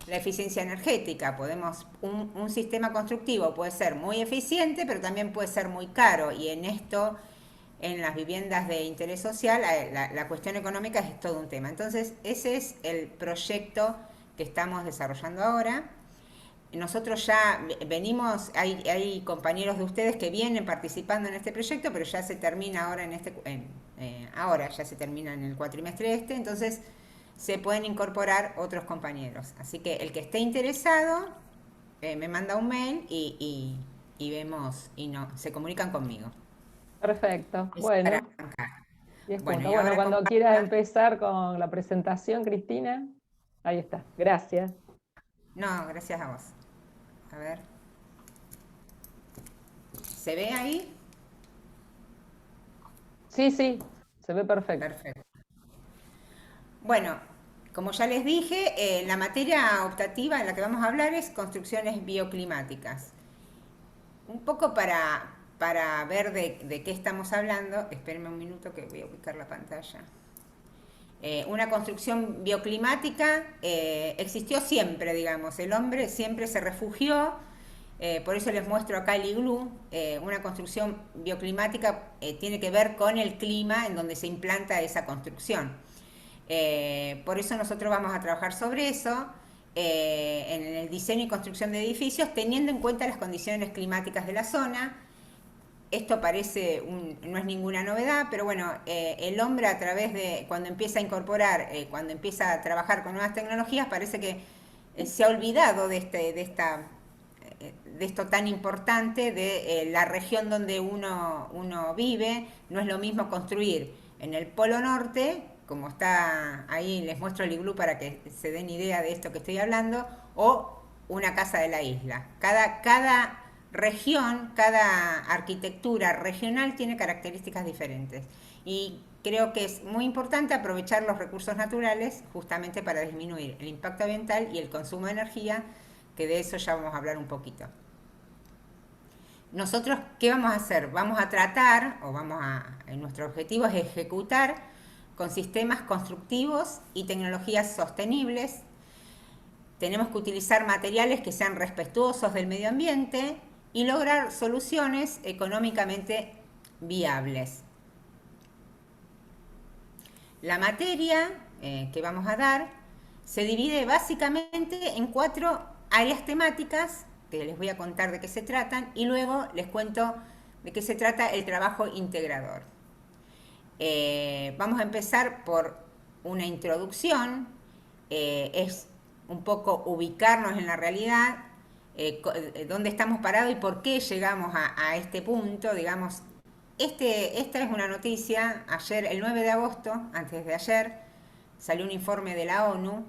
la eficiencia energética. Un sistema constructivo puede ser muy eficiente, pero también puede ser muy caro, y en esto, en las viviendas de interés social, la cuestión económica es todo un tema. Entonces, ese es el proyecto que estamos desarrollando ahora. nosotros ya venimos, hay compañeros de ustedes que vienen participando en este proyecto, pero ya se termina ahora ahora ya se termina en el cuatrimestre entonces se pueden incorporar otros compañeros. Así que el que esté interesado me manda un mail y vemos, y no, se comunican conmigo. Perfecto, Es para bueno. arrancar. 10 Bueno, puntos. y Bueno, ahora cuando quieras empezar con la presentación, Cristina, ahí está. Gracias. No, gracias a vos. A ver. ¿Se ve ahí? Sí, sí, se ve perfecto. Perfecto. Bueno, como ya les dije, la materia optativa en la que vamos a hablar es construcciones bioclimáticas. Un poco para ver de qué estamos hablando, espérenme un minuto que voy a ubicar la pantalla. Una construcción bioclimática existió siempre, digamos, el hombre siempre se refugió, por eso les muestro acá el iglú. Una construcción bioclimática tiene que ver con el clima en donde se implanta esa construcción. Por eso nosotros vamos a trabajar sobre eso en el diseño y construcción de edificios, teniendo en cuenta las condiciones climáticas de la zona. Esto parece, no es ninguna novedad, pero bueno, el hombre a través de, cuando empieza a incorporar, cuando empieza a trabajar con nuevas tecnologías, parece que se ha olvidado de esto tan importante de la región donde uno vive. No es lo mismo construir en el Polo Norte, como está ahí, les muestro el iglú para que se den idea de esto que estoy hablando, o una casa de la isla. Cada región, cada arquitectura regional tiene características diferentes. Y creo que es muy importante aprovechar los recursos naturales justamente para disminuir el impacto ambiental y el consumo de energía, que de eso ya vamos a hablar un poquito. Nosotros, ¿qué vamos a hacer? Vamos a tratar, nuestro objetivo es ejecutar con sistemas constructivos y tecnologías sostenibles. Tenemos que utilizar materiales que sean respetuosos del medio ambiente y lograr soluciones económicamente viables. La materia que vamos a dar se divide básicamente en 4 áreas temáticas, que les voy a contar de qué se tratan, y luego les cuento de qué se trata el trabajo integrador. Vamos a empezar por una introducción, es un poco ubicarnos en la realidad, dónde estamos parados y por qué llegamos a este punto, digamos. Esta es una noticia. Ayer, el 9 de agosto, antes de ayer, salió un informe de la ONU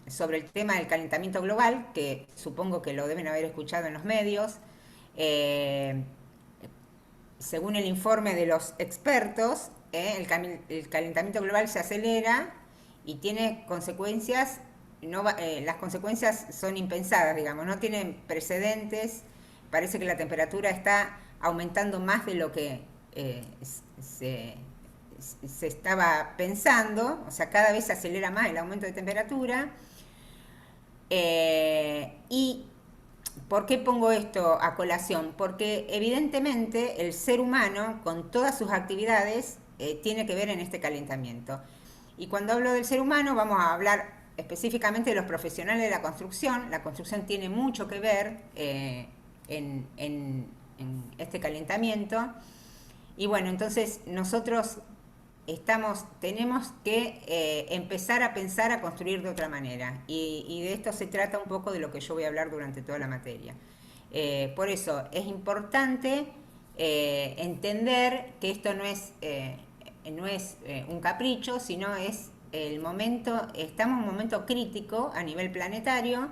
sobre el tema del calentamiento global, que supongo que lo deben haber escuchado en los medios. Según el informe de los expertos, el calentamiento global se acelera y tiene consecuencias, las consecuencias son impensadas, digamos, no tienen precedentes. Parece que la temperatura está aumentando más de lo que se estaba pensando, o sea, cada vez se acelera más el aumento de temperatura. Y ¿por qué pongo esto a colación? Porque evidentemente el ser humano, con todas sus actividades, tiene que ver en este calentamiento. Y cuando hablo del ser humano, vamos a hablar específicamente de los profesionales de la construcción. La construcción tiene mucho que ver en este calentamiento. Y bueno, entonces nosotros tenemos que empezar a pensar a construir de otra manera. Y de esto se trata un poco de lo que yo voy a hablar durante toda la materia. Por eso es importante entender que esto no es un capricho, sino es el momento, estamos en un momento crítico a nivel planetario,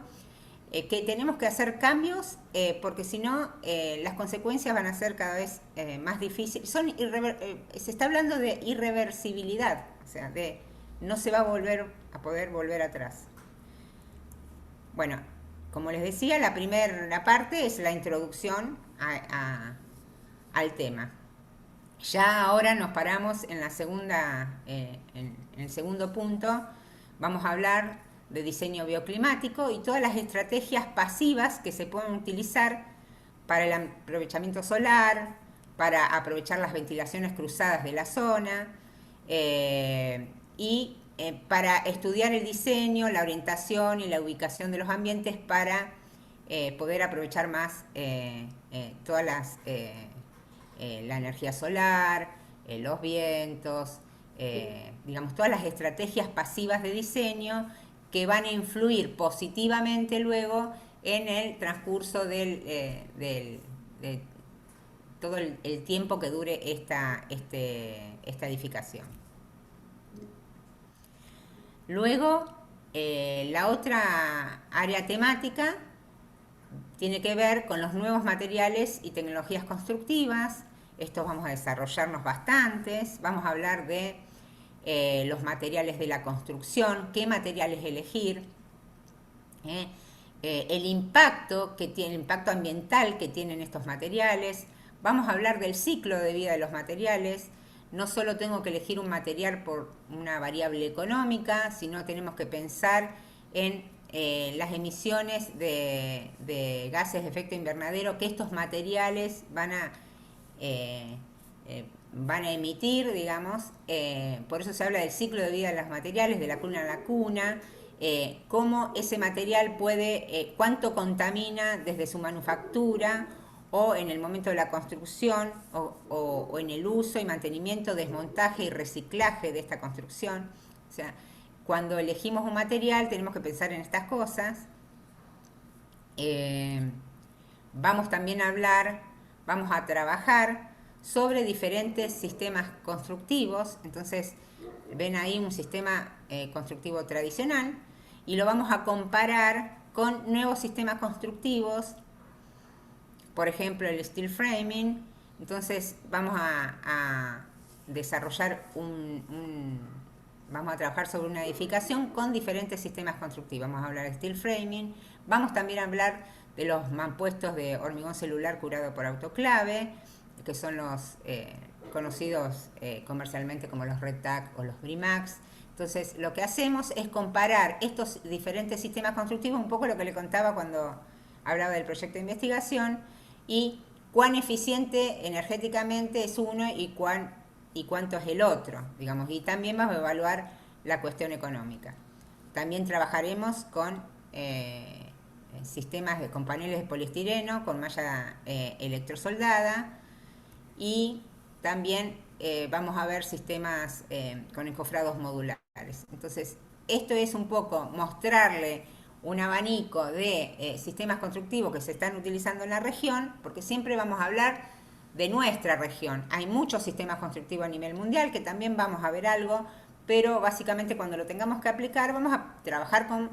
que tenemos que hacer cambios porque si no las consecuencias van a ser cada vez más difíciles. Se está hablando de irreversibilidad, o sea, no se va a poder volver atrás. Bueno, como les decía, la primera parte es la introducción al tema. Ya ahora nos paramos en el segundo punto. Vamos a hablar de diseño bioclimático y todas las estrategias pasivas que se pueden utilizar para el aprovechamiento solar, para aprovechar las ventilaciones cruzadas de la zona y para estudiar el diseño, la orientación y la ubicación de los ambientes para poder aprovechar más todas la energía solar, los vientos, digamos, todas las estrategias pasivas de diseño que van a influir positivamente luego en el transcurso de todo el tiempo que dure esta edificación. Luego, la otra área temática tiene que ver con los nuevos materiales y tecnologías constructivas. Estos vamos a desarrollarnos bastantes. Vamos a hablar de los materiales de la construcción, qué materiales elegir, el impacto ambiental que tienen estos materiales. Vamos a hablar del ciclo de vida de los materiales. No solo tengo que elegir un material por una variable económica, sino tenemos que pensar en las emisiones de gases de efecto invernadero que estos materiales van a emitir, digamos. Por eso se habla del ciclo de vida de los materiales, de la cuna a la cuna, cómo ese material puede, cuánto contamina desde su manufactura o en el momento de la construcción o en el uso y mantenimiento, desmontaje y reciclaje de esta construcción. O sea, cuando elegimos un material tenemos que pensar en estas cosas. Vamos también vamos a trabajar sobre diferentes sistemas constructivos. Entonces, ven ahí un sistema constructivo tradicional y lo vamos a comparar con nuevos sistemas constructivos, por ejemplo, el steel framing. Entonces, vamos a desarrollar vamos a trabajar sobre una edificación con diferentes sistemas constructivos. Vamos a hablar de steel framing. Vamos también a hablar de los mampuestos de hormigón celular curado por autoclave, que son los conocidos comercialmente como los Red Tack o los Brimax. Entonces, lo que hacemos es comparar estos diferentes sistemas constructivos, un poco lo que le contaba cuando hablaba del proyecto de investigación, y cuán eficiente energéticamente es uno y cuánto es el otro, digamos. Y también vamos a evaluar la cuestión económica. También trabajaremos con sistemas con paneles de poliestireno, con malla electrosoldada, y también vamos a ver sistemas con encofrados modulares. Entonces, esto es un poco mostrarle un abanico de sistemas constructivos que se están utilizando en la región, porque siempre vamos a hablar de nuestra región. Hay muchos sistemas constructivos a nivel mundial que también vamos a ver algo, pero básicamente cuando lo tengamos que aplicar vamos a trabajar con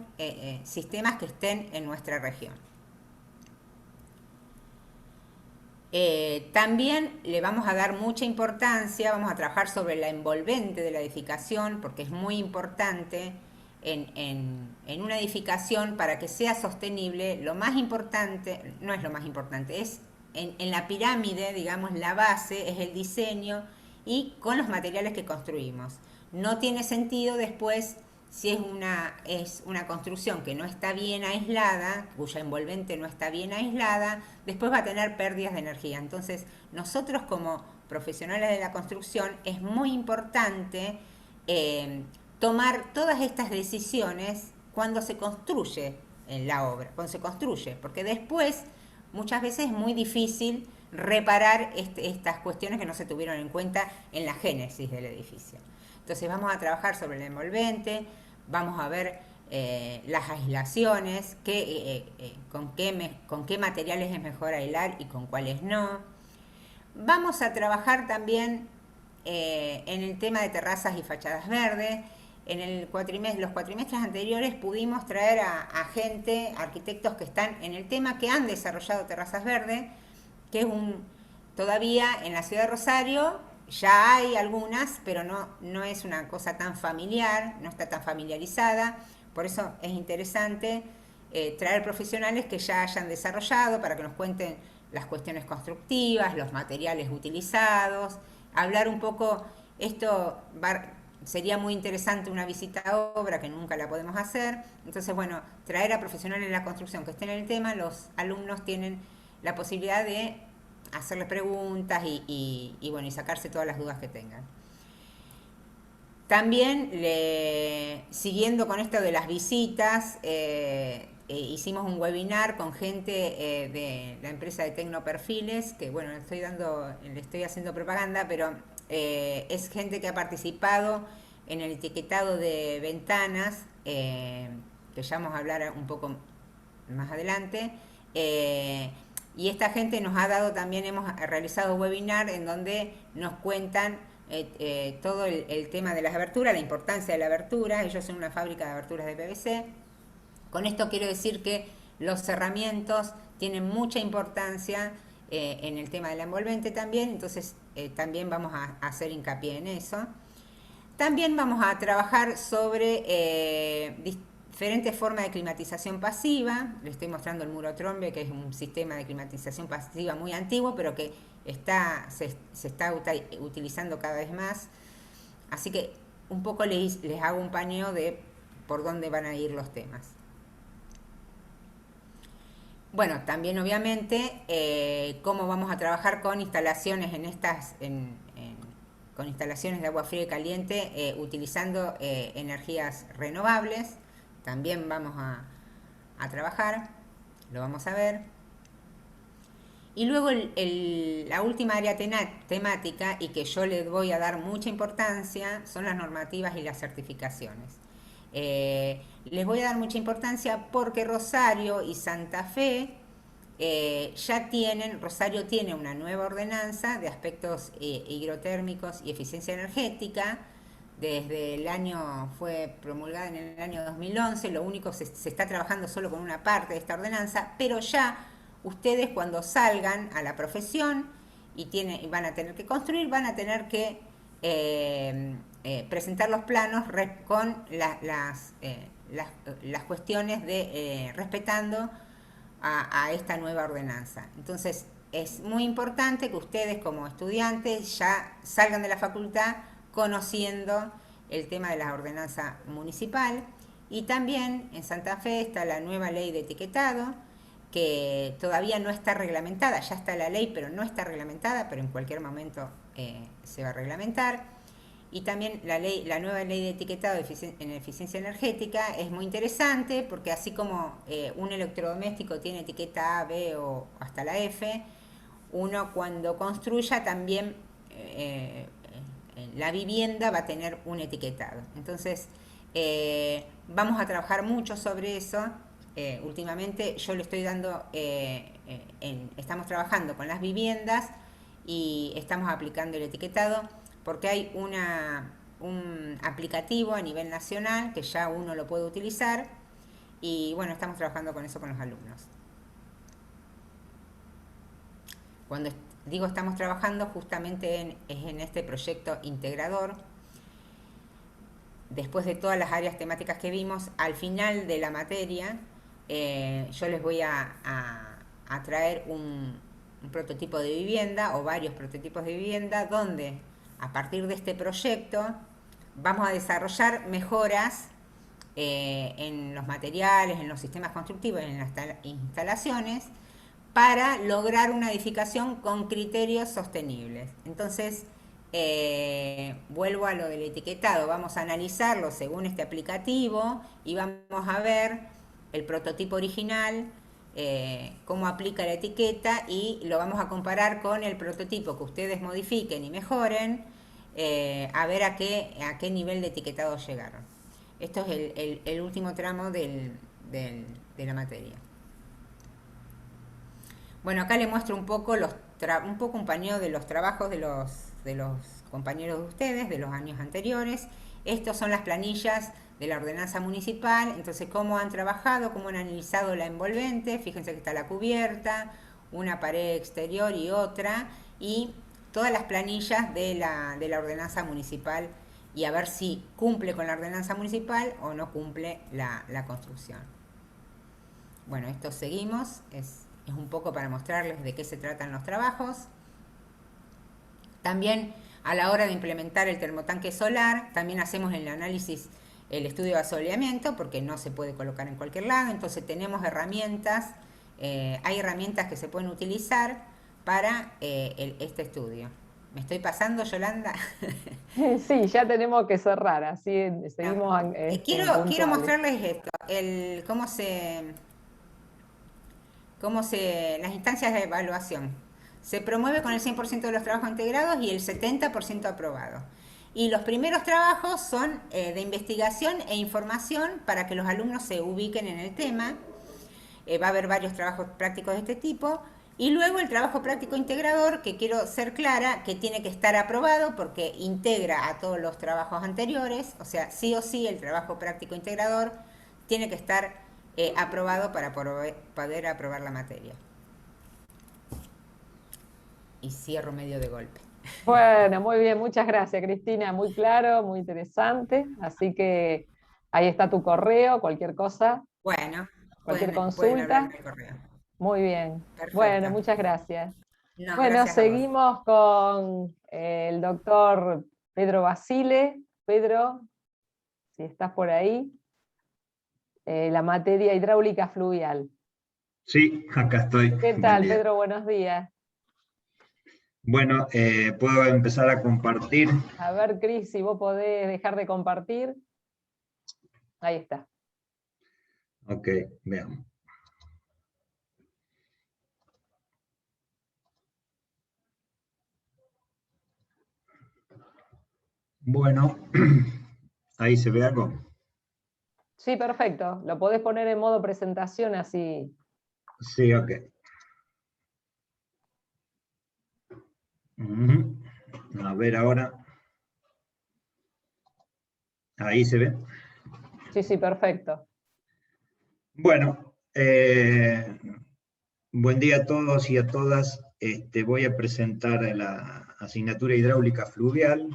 sistemas que estén en nuestra región. También le vamos a dar mucha importancia, vamos a trabajar sobre la envolvente de la edificación, porque es muy importante en una edificación para que sea sostenible. Lo más importante, no es lo más importante, es en la pirámide, digamos, la base es el diseño y con los materiales que construimos. No tiene sentido después, si es una construcción que no está bien aislada, cuya envolvente no está bien aislada, después va a tener pérdidas de energía. Entonces, nosotros como profesionales de la construcción es muy importante tomar todas estas decisiones cuando se construye la obra, porque después muchas veces es muy difícil reparar estas cuestiones que no se tuvieron en cuenta en la génesis del edificio. Entonces vamos a trabajar sobre el envolvente, vamos a ver las aislaciones, con qué materiales es mejor aislar y con cuáles no. Vamos a trabajar también en el tema de terrazas y fachadas verdes. En los cuatrimestres anteriores pudimos traer a gente, arquitectos que están en el tema, que han desarrollado terrazas verdes, que es todavía en la ciudad de Rosario ya hay algunas, pero no es una cosa tan familiar, no está tan familiarizada. Por eso es interesante traer profesionales que ya hayan desarrollado para que nos cuenten las cuestiones constructivas, los materiales utilizados, hablar un poco. Esto sería muy interesante, una visita a obra que nunca la podemos hacer. Entonces, bueno, traer a profesionales de la construcción que estén en el tema, los alumnos tienen la posibilidad de hacerles preguntas y sacarse todas las dudas que tengan. También, siguiendo con esto de las visitas, hicimos un webinar con gente de la empresa de Tecnoperfiles, que bueno, le estoy haciendo propaganda, pero es gente que ha participado en el etiquetado de ventanas, que ya vamos a hablar un poco más adelante. Y esta gente nos ha dado también, hemos realizado webinar en donde nos cuentan todo el tema de las aberturas, la importancia de la abertura. Ellos son una fábrica de aberturas de PVC. Con esto quiero decir que los cerramientos tienen mucha importancia en el tema de la envolvente también, entonces también vamos a hacer hincapié en eso. También vamos a trabajar sobre diferentes formas de climatización pasiva. Les estoy mostrando el Murotrombe, que es un sistema de climatización pasiva muy antiguo, pero que se está utilizando cada vez más. Así que un poco les hago un paneo de por dónde van a ir los temas. Bueno, también obviamente cómo vamos a trabajar con instalaciones con instalaciones de agua fría y caliente utilizando energías renovables. También vamos a trabajar, lo vamos a ver. Y luego la última área temática, y que yo les voy a dar mucha importancia, son las normativas y las certificaciones. Les voy a dar mucha importancia porque Rosario y Santa Fe Rosario tiene una nueva ordenanza de aspectos hidrotérmicos y eficiencia energética. Desde fue promulgada en el año 2011, lo único se está trabajando solo con una parte de esta ordenanza, pero ya ustedes cuando salgan a la profesión y van a tener que construir, van a tener que presentar los planos con las cuestiones de respetando a esta nueva ordenanza. Entonces es muy importante que ustedes como estudiantes ya salgan de la facultad conociendo el tema de la ordenanza municipal. Y también en Santa Fe está la nueva ley de etiquetado, que todavía no está reglamentada, ya está la ley pero no está reglamentada, pero en cualquier momento se va a reglamentar. Y también la nueva ley de etiquetado en eficiencia energética es muy interesante porque así como un electrodoméstico tiene etiqueta A, B o hasta la F, uno cuando construya también la vivienda va a tener un etiquetado. Entonces vamos a trabajar mucho sobre eso. Últimamente yo le estoy dando, estamos trabajando con las viviendas y estamos aplicando el etiquetado porque hay un aplicativo a nivel nacional que ya uno lo puede utilizar y bueno, estamos trabajando con eso con los alumnos. Cuando digo estamos trabajando, justamente es en este proyecto integrador. Después de todas las áreas temáticas que vimos, al final de la materia, yo les voy a traer un prototipo de vivienda o varios prototipos de vivienda donde a partir de este proyecto vamos a desarrollar mejoras en los materiales, en los sistemas constructivos, en las instalaciones, para lograr una edificación con criterios sostenibles. Entonces, vuelvo a lo del etiquetado, vamos a analizarlo según este aplicativo y vamos a ver el prototipo original, cómo aplica la etiqueta y lo vamos a comparar con el prototipo que ustedes modifiquen y mejoren, a ver a qué nivel de etiquetado llegaron. Esto es el último tramo de la materia. Bueno, acá les muestro un poco un paneo de los trabajos de los compañeros de ustedes de los años anteriores. Estas son las planillas de la ordenanza municipal, entonces cómo han trabajado, cómo han analizado la envolvente. Fíjense que está la cubierta, una pared exterior y otra, y todas las planillas de la ordenanza municipal, y a ver si cumple con la ordenanza municipal o no cumple la construcción. Bueno, esto seguimos, es un poco para mostrarles de qué se tratan los trabajos. También a la hora de implementar el termotanque solar, también hacemos el análisis, el estudio de asoleamiento, porque no se puede colocar en cualquier lado, entonces tenemos herramientas, hay herramientas que se pueden utilizar para este estudio. ¿Me estoy pasando, Yolanda? Sí, ya tenemos que cerrar, así seguimos Quiero puntuales. mostrarles esto, las instancias de evaluación. Se promueve con el 100% de los trabajos integrados y el 70% aprobado. Y los primeros trabajos son de investigación e información para que los alumnos se ubiquen en el tema. Va a haber varios trabajos prácticos de este tipo. Y luego el trabajo práctico integrador, que quiero ser clara, que tiene que estar aprobado porque integra a todos los trabajos anteriores. O sea, sí o sí el trabajo práctico integrador tiene que estar aprobado para poder aprobar la materia. Y cierro medio de golpe. Bueno, muy bien, muchas gracias, Cristina, muy claro, muy interesante, así que ahí está tu correo, cualquier cosa, Bueno, cualquier pueden hablar consulta. en el correo. Muy bien, bueno, Perfecto. muchas gracias. No, Bueno, gracias a vos. seguimos con el doctor Pedro Basile. Pedro, si estás por ahí, la materia hidráulica fluvial. Sí, acá estoy. ¿Qué Buen tal, día. Pedro? Buenos días. Bueno, puedo empezar a compartir. A ver, Cris, si vos podés dejar de compartir. Ahí está. Ok, veamos. Bueno, ahí se ve algo. Sí, perfecto. Lo podés poner en modo presentación así. Sí, ok. A ver ahora. Ahí se ve. Sí, sí, perfecto. Bueno, buen día a todos y a todas. Voy a presentar la asignatura hidráulica fluvial.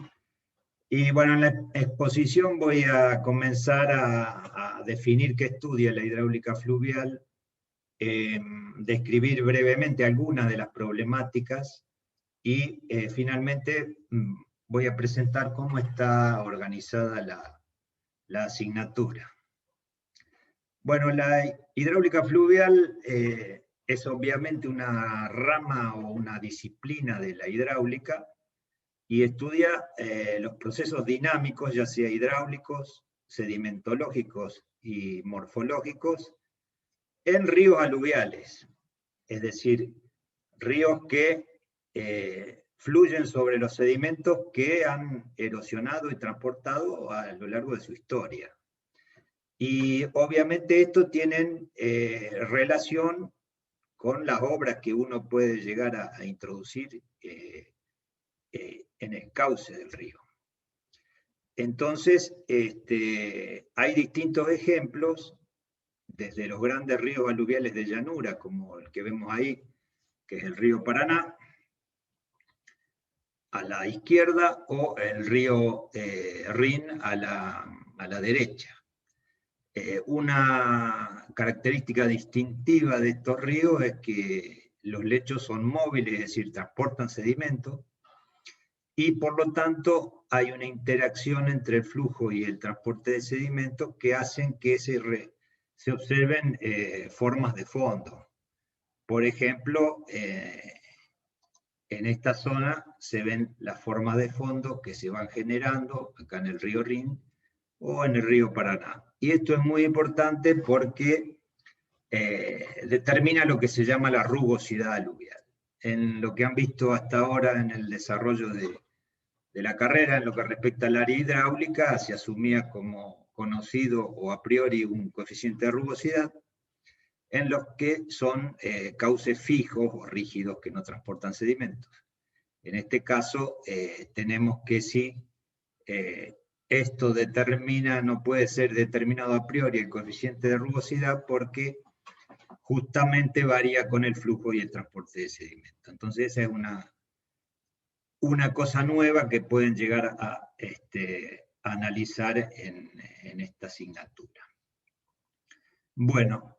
Y bueno, en la exposición voy a comenzar a definir qué estudia la hidráulica fluvial, describir brevemente algunas de las problemáticas y finalmente voy a presentar cómo está organizada la asignatura. Bueno, la hidráulica fluvial es obviamente una rama o una disciplina de la hidráulica y estudia los procesos dinámicos, ya sea hidráulicos, sedimentológicos y morfológicos, en ríos aluviales, es decir, ríos que fluyen sobre los sedimentos que han erosionado y transportado a lo largo de su historia. Y obviamente esto tiene relación con las obras que uno puede llegar a introducir en el cauce del río. Entonces, hay distintos ejemplos, desde los grandes ríos aluviales de llanura, como el que vemos ahí, que es el río Paraná, a la izquierda, o el río Rin a la derecha. Una característica distintiva de estos ríos es que los lechos son móviles, es decir, transportan sedimentos, y por lo tanto hay una interacción entre el flujo y el transporte de sedimentos que hacen que se observen formas de fondo. Por ejemplo, en esta zona se ven las formas de fondo que se van generando acá en el río Rin o en el río Paraná. Y esto es muy importante porque determina lo que se llama la rugosidad aluvial. En lo que han visto hasta ahora en el desarrollo de la carrera, en lo que respecta al área hidráulica, se asumía como conocido o a priori un coeficiente de rugosidad, en los que son cauces fijos o rígidos que no transportan sedimentos. En este caso, tenemos que si esto determina, no puede ser determinado a priori el coeficiente de rugosidad porque justamente varía con el flujo y el transporte de sedimentos. Entonces esa es una cosa nueva que pueden llegar a analizar en esta asignatura. Bueno,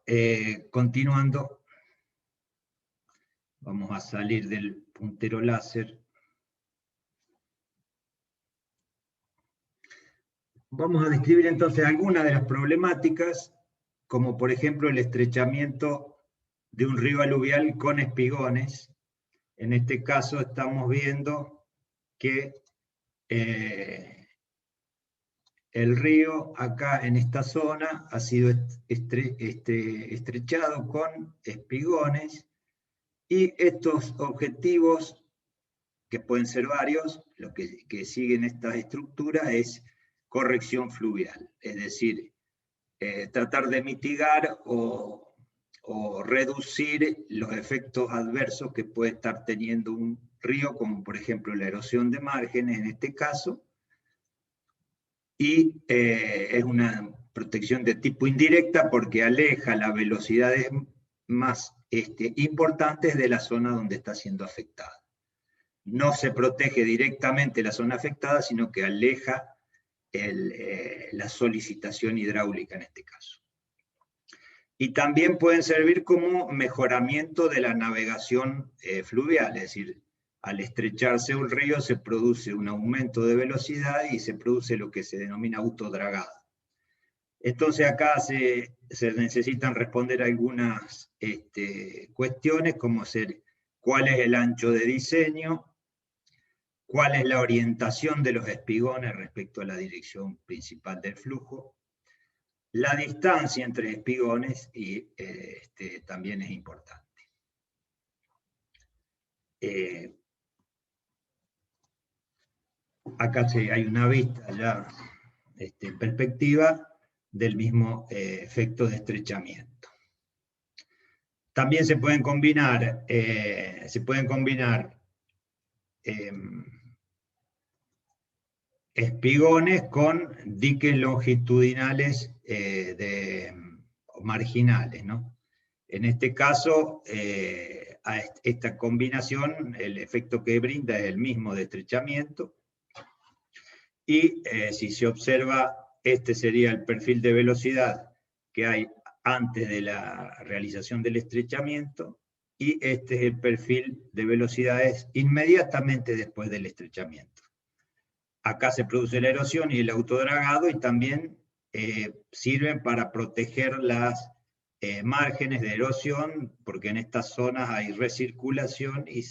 continuando, vamos a salir del puntero láser. Vamos a describir entonces algunas de las problemáticas, como por ejemplo el estrechamiento de un río aluvial con espigones. En este caso estamos viendo que el río acá en esta zona ha sido estrechado con espigones, y estos objetivos, que pueden ser varios, lo que siguen estas estructuras es corrección fluvial, es decir, tratar de mitigar o reducir los efectos adversos que puede estar teniendo un río, como por ejemplo la erosión de márgenes en este caso, y es una protección de tipo indirecta porque aleja las velocidades más importantes de la zona donde está siendo afectada. No se protege directamente la zona afectada, sino que aleja la solicitación hidráulica en este caso. Y también pueden servir como mejoramiento de la navegación fluvial, es decir, al estrecharse un río se produce un aumento de velocidad y se produce lo que se denomina autodragada. Entonces acá se necesitan responder algunas cuestiones, como ser cuál es el ancho de diseño, cuál es la orientación de los espigones respecto a la dirección principal del flujo, la distancia entre espigones y también es importante. Acá hay una vista ya en perspectiva del mismo efecto de estrechamiento. También se pueden combinar, espigones con diques longitudinales marginales, ¿no? En este caso, a esta combinación, el efecto que brinda es el mismo de estrechamiento, y si se observa, este sería el perfil de velocidad que hay antes de la realización del estrechamiento, y este es el perfil de velocidades inmediatamente después del estrechamiento. Acá se produce la erosión y el autodragado, y también sirven para proteger las márgenes de erosión, porque en estas zonas hay recirculación y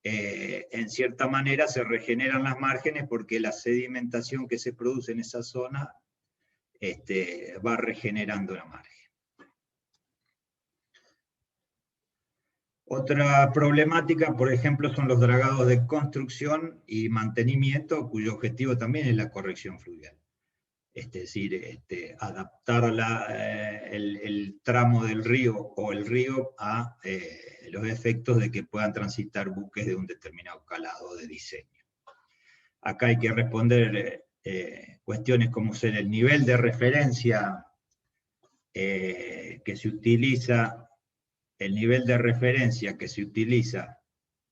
en cierta manera se regeneran las márgenes porque la sedimentación que se produce en esa zona va regenerando la margen. Otra problemática, por ejemplo, son los dragados de construcción y mantenimiento, cuyo objetivo también es la corrección fluvial. Es decir, adaptar el tramo del río o el río a los efectos de que puedan transitar buques de un determinado calado de diseño. Acá hay que responder cuestiones como ser el nivel de referencia que se utiliza,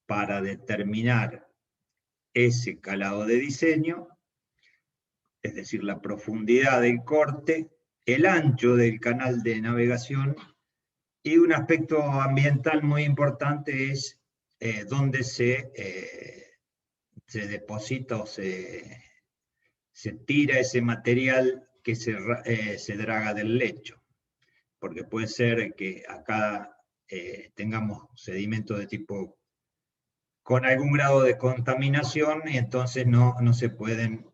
para determinar ese calado de diseño, es decir, la profundidad del corte, el ancho del canal de navegación, y un aspecto ambiental muy importante es dónde se deposita o se tira ese material que se draga del lecho, porque puede ser que acá tengamos sedimentos de tipo con algún grado de contaminación, y entonces no se pueden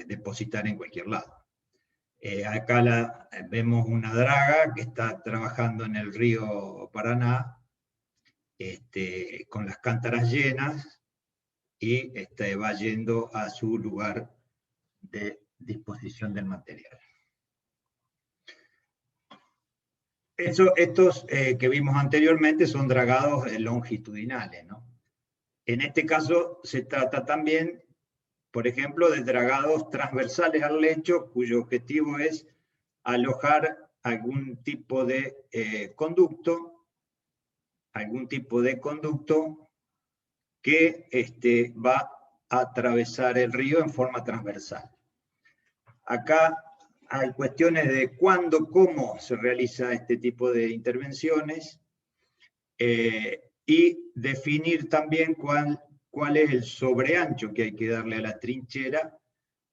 depositar en cualquier lado. Acá vemos una draga que está trabajando en el río Paraná, con las cántaras llenas, y va yendo a su lugar de disposición del material. Estos que vimos anteriormente son dragados longitudinales, ¿no? En este caso se trata también, por ejemplo, de dragados transversales al lecho, cuyo objetivo es alojar algún tipo de conducto que va a atravesar el río en forma transversal. Acá hay cuestiones de cuándo, cómo se realiza este tipo de intervenciones, y definir también cuál es el sobreancho que hay que darle a la trinchera,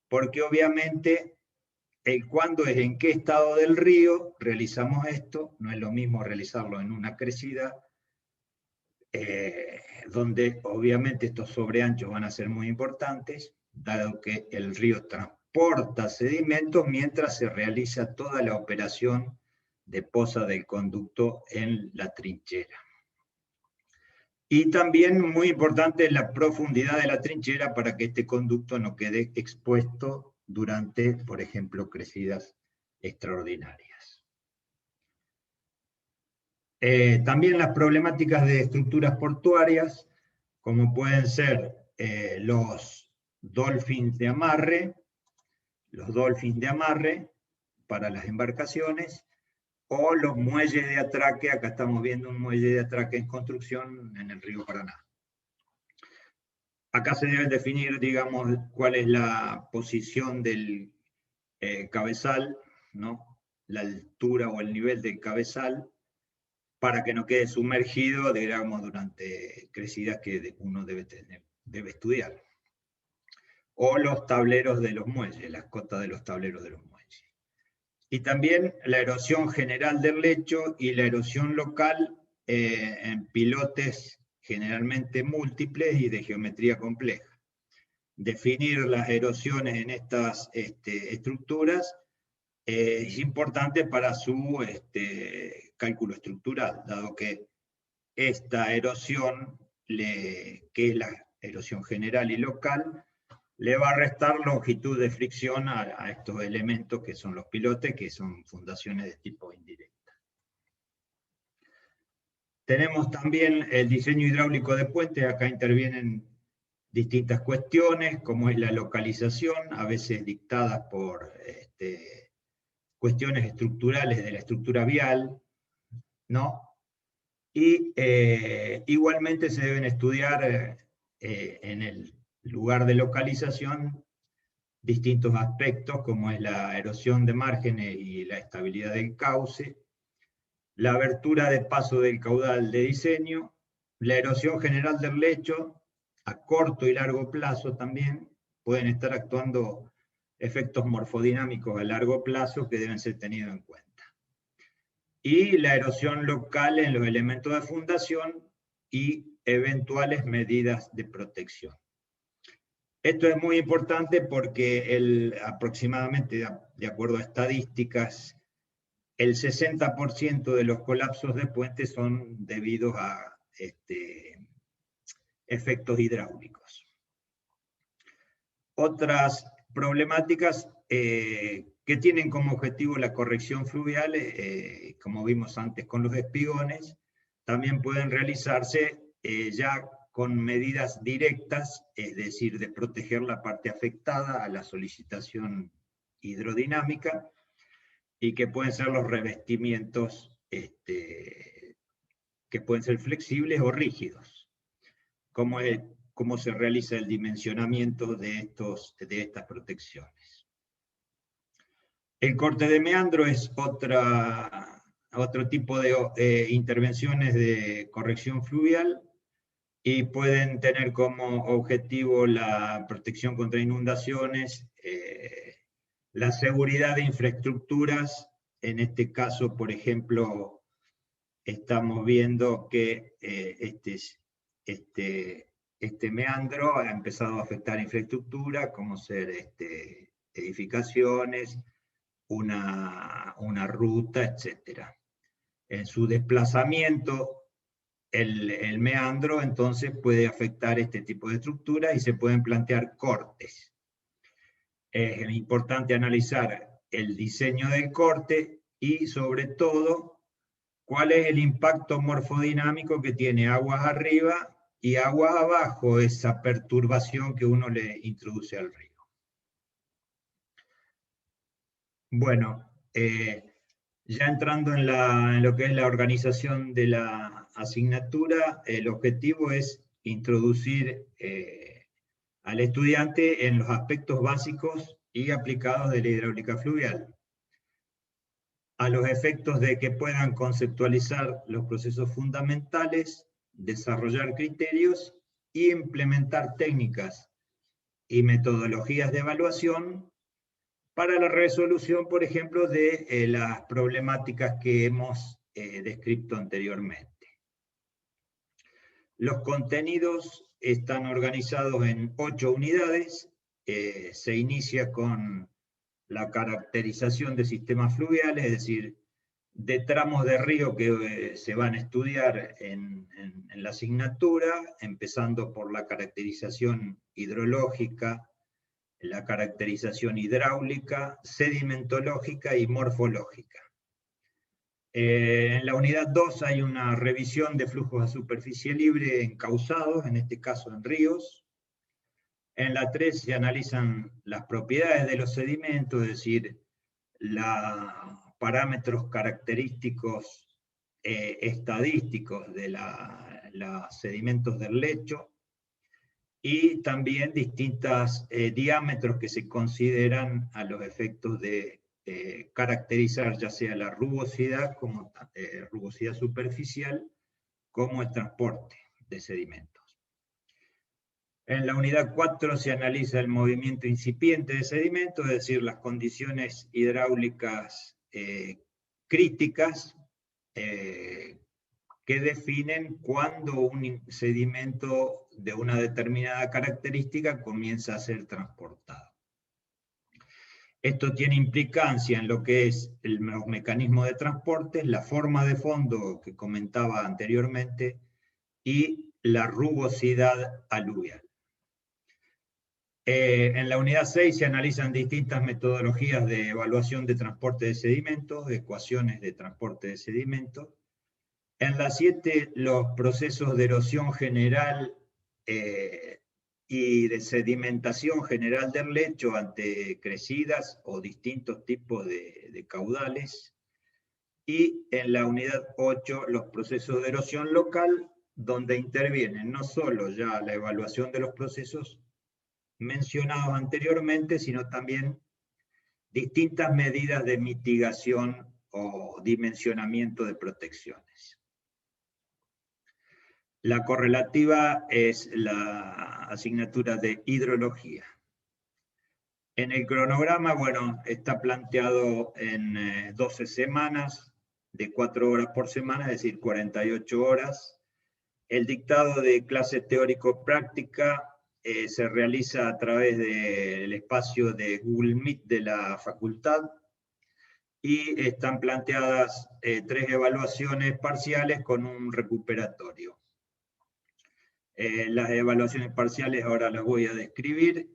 porque obviamente el cuándo es en qué estado del río realizamos esto, no es lo mismo realizarlo en una crecida donde obviamente estos sobreanchos van a ser muy importantes, dado que el río transporta sedimentos mientras se realiza toda la operación de posa del conducto en la trinchera. Y también muy importante la profundidad de la trinchera para que este conducto no quede expuesto durante, por ejemplo, crecidas extraordinarias. También las problemáticas de estructuras portuarias, como pueden ser los dolphins de amarre para las embarcaciones, o los muelles de atraque. Acá estamos viendo un muelle de atraque en construcción en el río Paraná. Acá se debe definir, digamos, cuál es la posición del cabezal, ¿no? La altura o el nivel del cabezal, para que no quede sumergido, digamos, durante crecidas que uno debe estudiar. O los tableros de los muelles, las cotas de los tableros de los muelles. Y también la erosión general del lecho y la erosión local en pilotes generalmente múltiples y de geometría compleja. Definir las erosiones en estas estructuras es importante para su cálculo estructural, dado que esta erosión, que es la erosión general y local, le va a restar longitud de fricción a estos elementos que son los pilotes, que son fundaciones de tipo indirecta. Tenemos también el diseño hidráulico de puentes. Acá intervienen distintas cuestiones, como es la localización, a veces dictadas por cuestiones estructurales de la estructura vial, ¿no? Y igualmente se deben estudiar en el lugar de localización distintos aspectos, como es la erosión de márgenes y la estabilidad del cauce, la abertura de paso del caudal de diseño, la erosión general del lecho, a corto y largo plazo también, pueden estar actuando efectos morfodinámicos a largo plazo que deben ser tenidos en cuenta. Y la erosión local en los elementos de fundación y eventuales medidas de protección. Esto es muy importante porque aproximadamente, de acuerdo a estadísticas, el 60% de los colapsos de puentes son debidos a efectos hidráulicos. Otras problemáticas que tienen como objetivo la corrección fluvial, como vimos antes con los espigones, también pueden realizarse ya con medidas directas, es decir, de proteger la parte afectada a la solicitación hidrodinámica, y que pueden ser los revestimientos que pueden ser flexibles o rígidos, cómo se realiza el dimensionamiento de estas protecciones. El corte de meandro es otro tipo de intervenciones de corrección fluvial, y pueden tener como objetivo la protección contra inundaciones, la seguridad de infraestructuras. En este caso, por ejemplo, estamos viendo que este meandro ha empezado a afectar infraestructura, como ser edificaciones, una ruta, etc. En su desplazamiento, el meandro entonces puede afectar este tipo de estructuras y se pueden plantear cortes. Es importante analizar el diseño del corte y, sobre todo, cuál es el impacto morfodinámico que tiene aguas arriba y aguas abajo, esa perturbación que uno le introduce al río. Bueno, ya entrando en lo que es la organización de la asignatura, el objetivo es introducir al estudiante en los aspectos básicos y aplicados de la hidráulica fluvial, a los efectos de que puedan conceptualizar los procesos fundamentales, desarrollar criterios e implementar técnicas y metodologías de evaluación para la resolución, por ejemplo, de las problemáticas que hemos descrito anteriormente. Los contenidos están organizados en 8 unidades. Se inicia con la caracterización de sistemas fluviales, es decir, de tramos de río que se van a estudiar en la asignatura, empezando por la caracterización hidrológica, la caracterización hidráulica, sedimentológica y morfológica. En la unidad 2 hay una revisión de flujos a superficie libre encauzados, en este caso en ríos. En la 3 se analizan las propiedades de los sedimentos, es decir, los parámetros característicos estadísticos de los sedimentos del lecho, y también distintos diámetros que se consideran a los efectos de caracterizar ya sea la rugosidad, como rugosidad superficial, como el transporte de sedimentos. En la unidad 4 se analiza el movimiento incipiente de sedimentos, es decir, las condiciones hidráulicas críticas que definen cuándo un sedimento de una determinada característica comienza a ser transportado. Esto tiene implicancia en lo que es los mecanismos de transporte, la forma de fondo que comentaba anteriormente y la rugosidad aluvial. En la unidad 6 se analizan distintas metodologías de evaluación de transporte de sedimentos, ecuaciones de transporte de sedimentos. En la 7, los procesos de erosión general y de sedimentación general del lecho ante crecidas o distintos tipos de caudales. Y en la unidad 8, los procesos de erosión local, donde intervienen no solo ya la evaluación de los procesos mencionados anteriormente, sino también distintas medidas de mitigación o dimensionamiento de protecciones. La correlativa es la asignatura de hidrología. En el cronograma, bueno, está planteado en 12 semanas, de 4 horas por semana, es decir, 48 horas. El dictado de clase teórico-práctica se realiza a través del espacio de Google Meet de la facultad, y están planteadas 3 evaluaciones parciales con un recuperatorio. Las evaluaciones parciales ahora las voy a describir.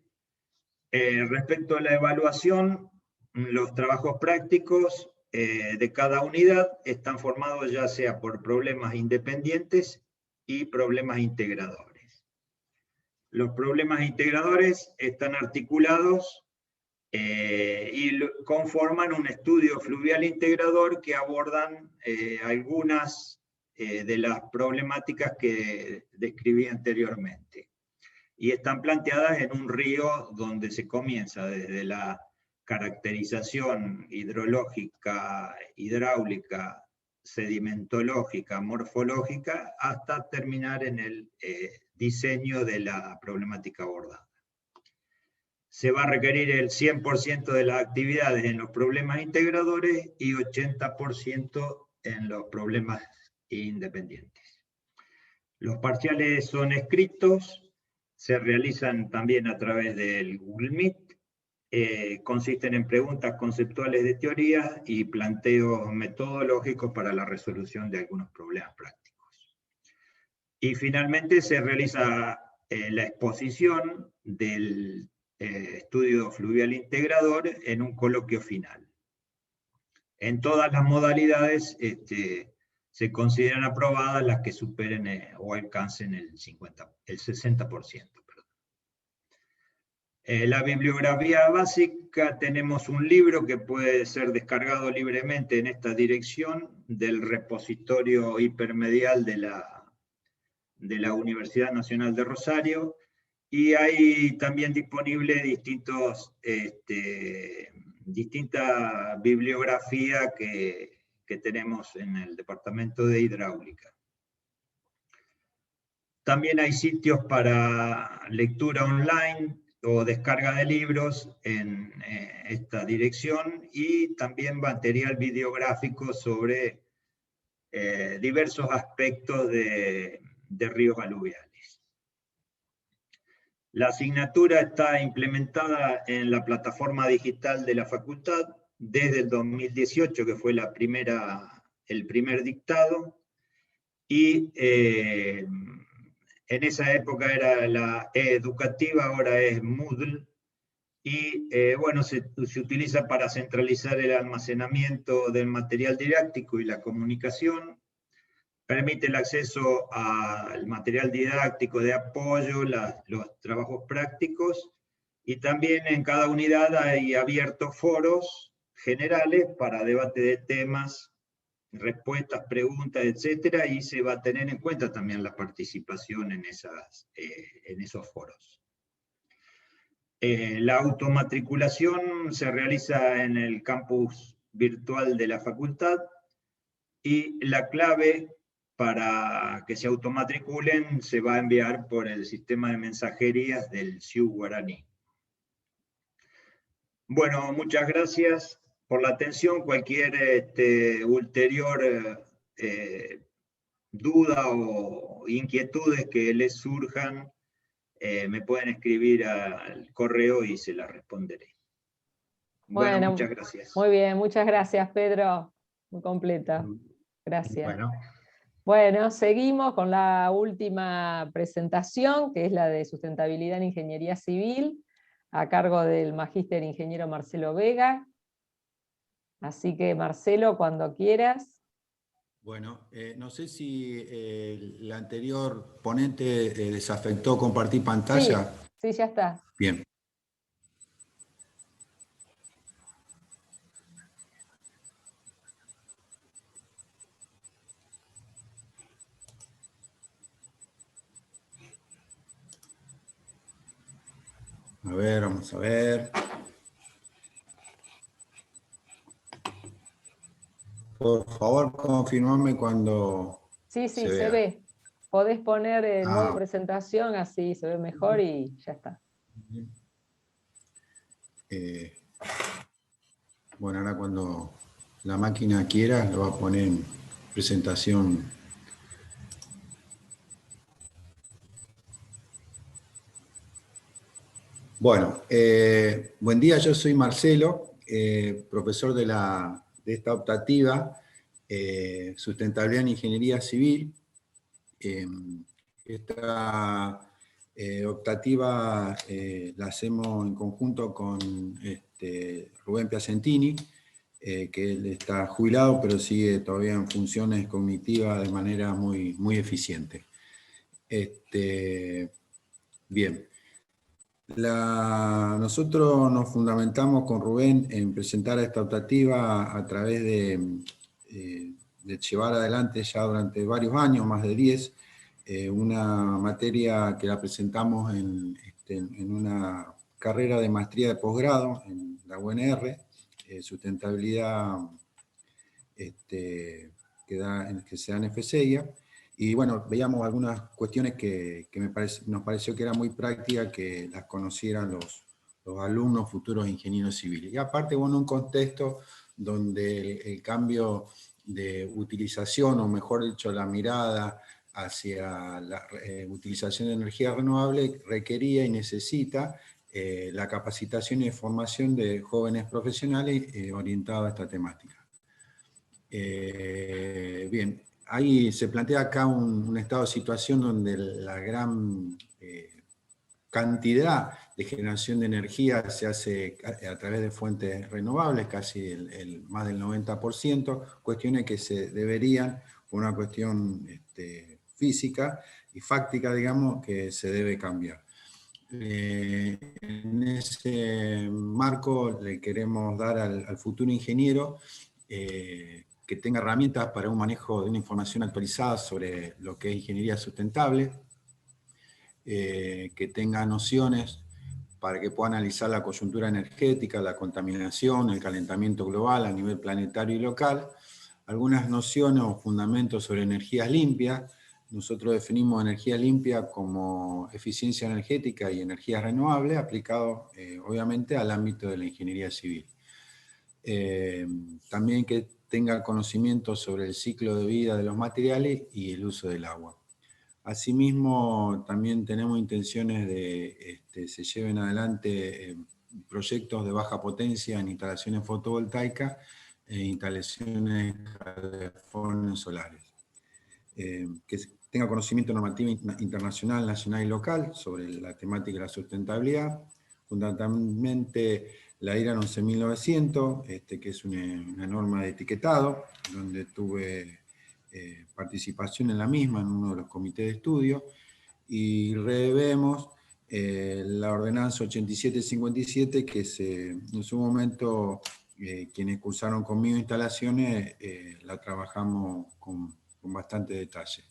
Respecto a la evaluación, los trabajos prácticos de cada unidad están formados ya sea por problemas independientes y problemas integradores. Los problemas integradores están articulados y conforman un estudio fluvial integrador que abordan algunas de las problemáticas que describí anteriormente. Y están planteadas en un río donde se comienza desde la caracterización hidrológica, hidráulica, sedimentológica, morfológica, hasta terminar en el diseño de la problemática abordada. Se va a requerir el 100% de las actividades en los problemas integradores y 80% en los problemas independientes. Los parciales son escritos, se realizan también a través del Google Meet, consisten en preguntas conceptuales de teoría y planteos metodológicos para la resolución de algunos problemas prácticos. Y finalmente se realiza la exposición del estudio fluvial integrador en un coloquio final. En todas las modalidades se consideran aprobadas las que superen o alcancen el 60%. La bibliografía básica, tenemos un libro que puede ser descargado libremente en esta dirección del repositorio hipermedial de la Universidad Nacional de Rosario, y hay también disponible distinta bibliografía que tenemos en el Departamento de Hidráulica. También hay sitios para lectura online o descarga de libros en esta dirección, y también material videográfico sobre diversos aspectos de de ríos aluviales. La asignatura está implementada en la plataforma digital de la facultad desde el 2018, que fue el primer dictado, y en esa época era la educativa, ahora es Moodle, y bueno, se utiliza para centralizar el almacenamiento del material didáctico y la comunicación. Permite el acceso al material didáctico de apoyo, los trabajos prácticos, y también en cada unidad hay abiertos foros generales para debate de temas, respuestas, preguntas, etcétera, y se va a tener en cuenta también la participación en esos foros. La automatriculación se realiza en el campus virtual de la facultad, y la clave para que se automatriculen se va a enviar por el sistema de mensajerías del Xiu Guaraní. Bueno, muchas gracias por la atención. Cualquier ulterior duda o inquietudes que les surjan, me pueden escribir al correo y se las responderé. Bueno, muchas gracias. Muy bien, muchas gracias, Pedro. Muy completa. Gracias. Bueno, seguimos con la última presentación, que es la de sustentabilidad en ingeniería civil, a cargo del magíster ingeniero Marcelo Vega. Así que, Marcelo, cuando quieras. Bueno, no sé si el anterior ponente les afectó compartir pantalla. Sí, ya está. Bien. A ver, vamos a ver. Por favor, confirmame cuando Sí, se ve. Podés poner el modo presentación, así se ve mejor y ya está. Bueno, ahora cuando la máquina quiera, lo va a poner en presentación. Bueno, buen día, yo soy Marcelo, profesor de esta optativa, Sustentabilidad en Ingeniería Civil. Esta optativa la hacemos en conjunto con Rubén Piacentini, que él está jubilado, pero sigue todavía en funciones cognitivas de manera muy, muy eficiente. Bien. Nosotros nos fundamentamos con Rubén en presentar esta optativa a través de llevar adelante ya durante varios años, más de 10, una materia que la presentamos en una carrera de maestría de posgrado en la UNR, sustentabilidad que se da en FCEIA. Y bueno, veíamos algunas cuestiones que nos pareció que era muy práctica que las conocieran los alumnos futuros ingenieros civiles. Y aparte, bueno, un contexto donde el cambio de utilización, o mejor dicho, la mirada hacia la utilización de energía renovable requería y necesita la capacitación y formación de jóvenes profesionales orientados a esta temática. Bien. Ahí se plantea acá un estado de situación donde la gran cantidad de generación de energía se hace a través de fuentes renovables, casi más del 90%, cuestiones que se deberían, por una cuestión física y fáctica, digamos, que se debe cambiar. En ese marco le queremos dar al futuro ingeniero que tenga herramientas para un manejo de una información actualizada sobre lo que es ingeniería sustentable, que tenga nociones para que pueda analizar la coyuntura energética, la contaminación, el calentamiento global a nivel planetario y local, algunas nociones o fundamentos sobre energías limpias. Nosotros definimos energía limpia como eficiencia energética y energías renovables, aplicado obviamente al ámbito de la ingeniería civil. También que tenga conocimiento sobre el ciclo de vida de los materiales y el uso del agua. Asimismo, también tenemos intenciones de se lleven adelante proyectos de baja potencia en instalaciones fotovoltaicas e instalaciones solares. Que tenga conocimiento normativo internacional, nacional y local sobre la temática de la sustentabilidad, fundamentalmente la IRA 11900, que es una norma de etiquetado, donde tuve participación en la misma, en uno de los comités de estudio, y revemos la ordenanza 8757, que en su momento quienes cursaron conmigo instalaciones la trabajamos con bastante detalle.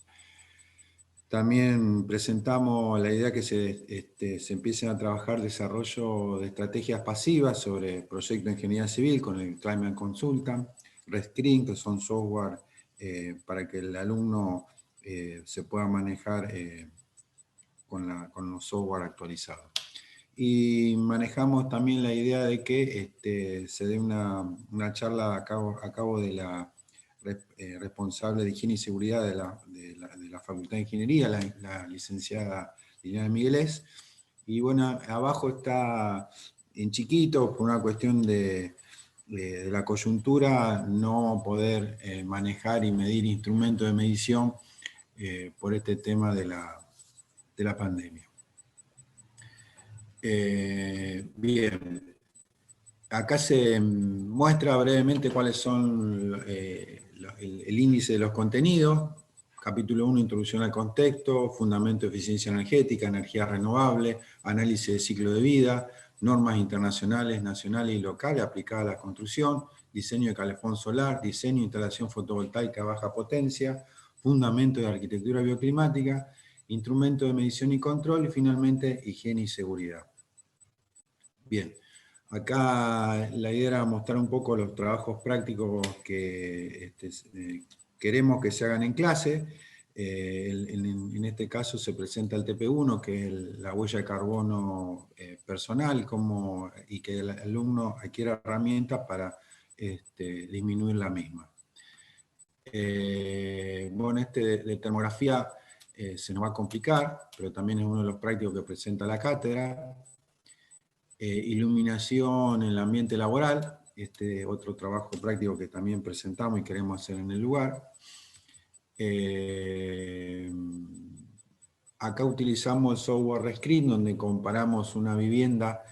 También presentamos la idea que se empiecen a trabajar desarrollo de estrategias pasivas sobre proyectos de ingeniería civil con el Climate Consultant, RedScreen, que son software para que el alumno se pueda manejar con los software actualizados. Y manejamos también la idea de que se dé una charla a cabo de la responsable de higiene y seguridad de la Facultad de Ingeniería, la licenciada Liliana Miguelés. Y bueno, abajo está en chiquito, por una cuestión de la coyuntura, no poder manejar y medir instrumentos de medición por este tema de la pandemia. Bien, acá se muestra brevemente cuáles son el índice de los contenidos. Capítulo 1, introducción al contexto, fundamento de eficiencia energética, energía renovable, análisis de ciclo de vida, normas internacionales, nacionales y locales aplicadas a la construcción, diseño de calefón solar, diseño e instalación fotovoltaica a baja potencia, fundamento de arquitectura bioclimática, instrumento de medición y control, y finalmente higiene y seguridad. Bien, acá la idea era mostrar un poco los trabajos prácticos que queremos que se hagan en clase. En este caso se presenta el TP1, que es la huella de carbono personal, y que el alumno adquiera herramientas para disminuir la misma. Bueno, de termografía se nos va a complicar, pero también es uno de los prácticos que presenta la cátedra. Iluminación en el ambiente laboral, otro trabajo práctico que también presentamos y queremos hacer en el lugar. Acá utilizamos el software RedScreen, donde comparamos una vivienda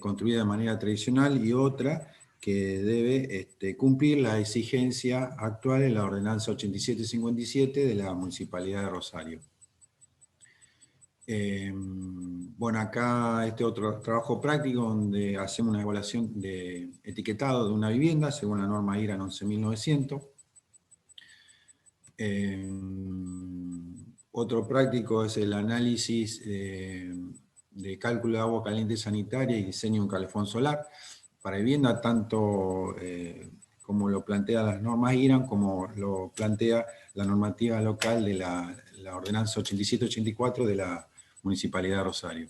construida de manera tradicional y otra que debe cumplir la exigencia actual en la ordenanza 8757 de la Municipalidad de Rosario. Bueno, acá otro trabajo práctico donde hacemos una evaluación de etiquetado de una vivienda según la norma IRA 11900. Otro práctico es el análisis de cálculo de agua caliente sanitaria y diseño de un calefón solar para vivienda, tanto como lo plantea las normas IRA, como lo plantea la normativa local de la ordenanza 8784 de la Municipalidad de Rosario.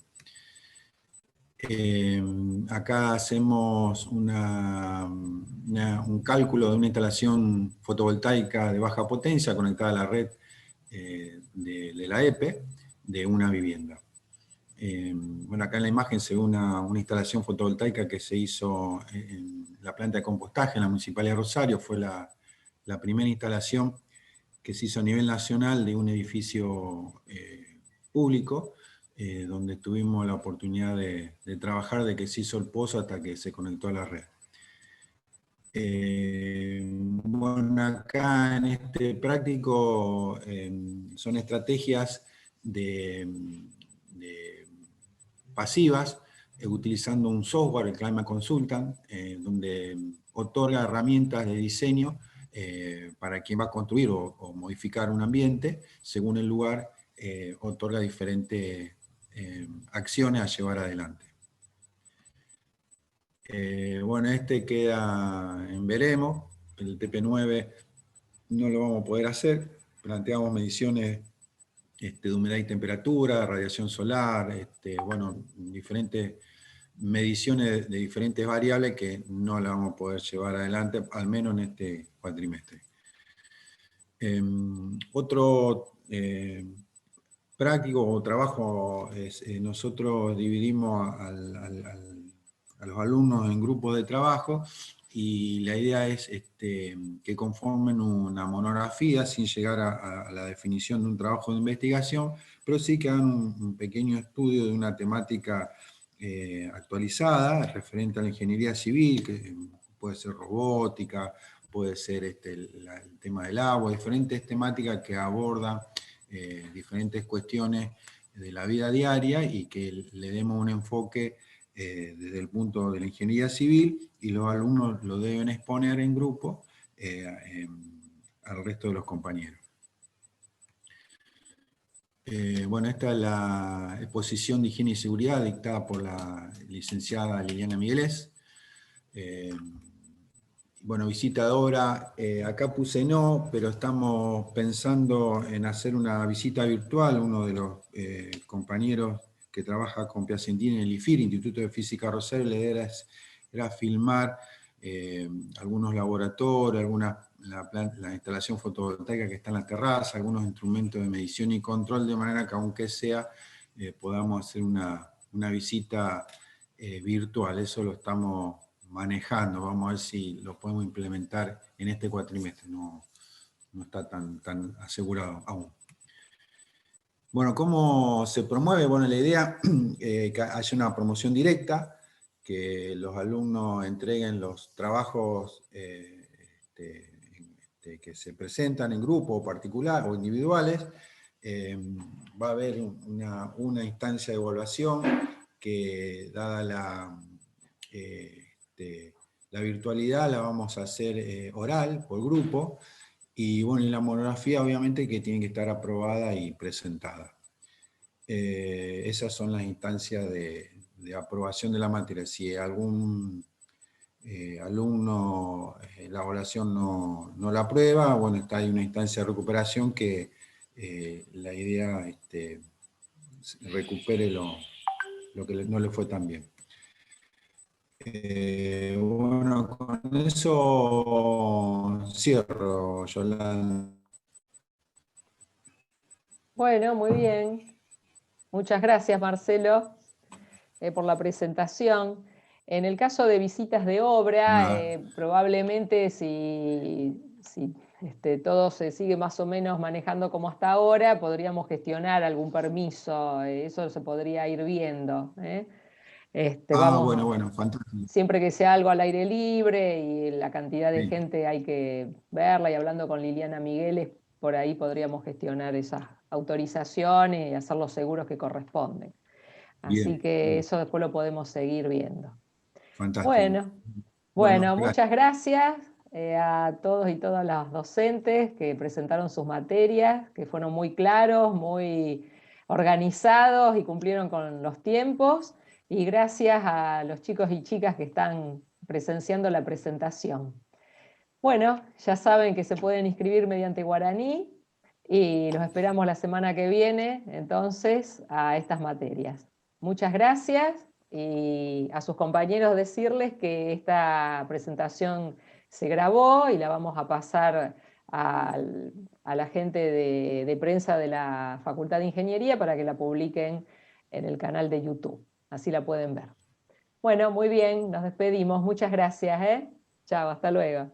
Acá hacemos un cálculo de una instalación fotovoltaica de baja potencia conectada a la red de la EPE de una vivienda. Bueno, acá en la imagen se ve una instalación fotovoltaica que se hizo en la planta de compostaje en la Municipalidad de Rosario. Fue la primera instalación que se hizo a nivel nacional de un edificio público, donde tuvimos la oportunidad de trabajar de que se hizo el pozo hasta que se conectó a la red. Bueno, acá en este práctico son estrategias pasivas, utilizando un software, el Climate Consultant, donde otorga herramientas de diseño para quien va a construir o modificar un ambiente, según el lugar, otorga diferentes acciones a llevar adelante. Bueno, queda en veremos. El TP9 no lo vamos a poder hacer. Planteamos mediciones de humedad y temperatura, radiación solar, bueno, diferentes mediciones de diferentes variables que no las vamos a poder llevar adelante, al menos en este cuatrimestre. Otro práctico o trabajo, nosotros dividimos a los alumnos en grupos de trabajo y la idea es que conformen una monografía sin llegar a la definición de un trabajo de investigación, pero sí que hagan un pequeño estudio de una temática actualizada referente a la ingeniería civil, que puede ser robótica, puede ser el tema del agua, diferentes temáticas que abordan diferentes cuestiones de la vida diaria y que le demos un enfoque desde el punto de la ingeniería civil, y los alumnos lo deben exponer en grupo al resto de los compañeros. Bueno, esta es la exposición de higiene y seguridad dictada por la licenciada Liliana Migueles. Bueno, visita de obra, acá puse no, pero estamos pensando en hacer una visita virtual. Uno de los compañeros que trabaja con Piacentini en el IFIR, Instituto de Física Rosario, la idea era filmar algunos laboratorios, la instalación fotovoltaica que está en la terraza, algunos instrumentos de medición y control, de manera que aunque sea, podamos hacer una visita virtual. Eso lo estamos manejando, vamos a ver si lo podemos implementar en este cuatrimestre, no está tan asegurado aún. Bueno, ¿cómo se promueve? Bueno, la idea es que haya una promoción directa, que los alumnos entreguen los trabajos que se presentan en grupo o particular o individuales. Va a haber una instancia de evaluación que, dada la virtualidad, la vamos a hacer oral, por grupo, y bueno, y la monografía obviamente que tiene que estar aprobada y presentada. Esas son las instancias de aprobación de la materia. Si algún alumno la evaluación no la aprueba, bueno, está ahí una instancia de recuperación que la idea recupere lo que no le fue tan bien. Bueno, con eso cierro, Yolanda. Bueno, muy bien. Muchas gracias, Marcelo, por la presentación. En el caso de visitas de obra, probablemente si todo se sigue más o menos manejando como hasta ahora, podríamos gestionar algún permiso, eso se podría ir viendo. Bueno, fantástico. Siempre que sea algo al aire libre y la cantidad de gente hay que verla, y hablando con Liliana Migueles, por ahí podríamos gestionar esas autorizaciones y hacer los seguros que corresponden. Así que eso después lo podemos seguir viendo. Fantástico. Bueno, muchas gracias a todos y todas las docentes que presentaron sus materias, que fueron muy claros, muy organizados y cumplieron con los tiempos. Y gracias a los chicos y chicas que están presenciando la presentación. Bueno, ya saben que se pueden inscribir mediante Guaraní y los esperamos la semana que viene, entonces, a estas materias. Muchas gracias, y a sus compañeros decirles que esta presentación se grabó y la vamos a pasar a la gente de prensa de la Facultad de Ingeniería para que la publiquen en el canal de YouTube. Así la pueden ver. Bueno, muy bien, nos despedimos. Muchas gracias. Chao, hasta luego.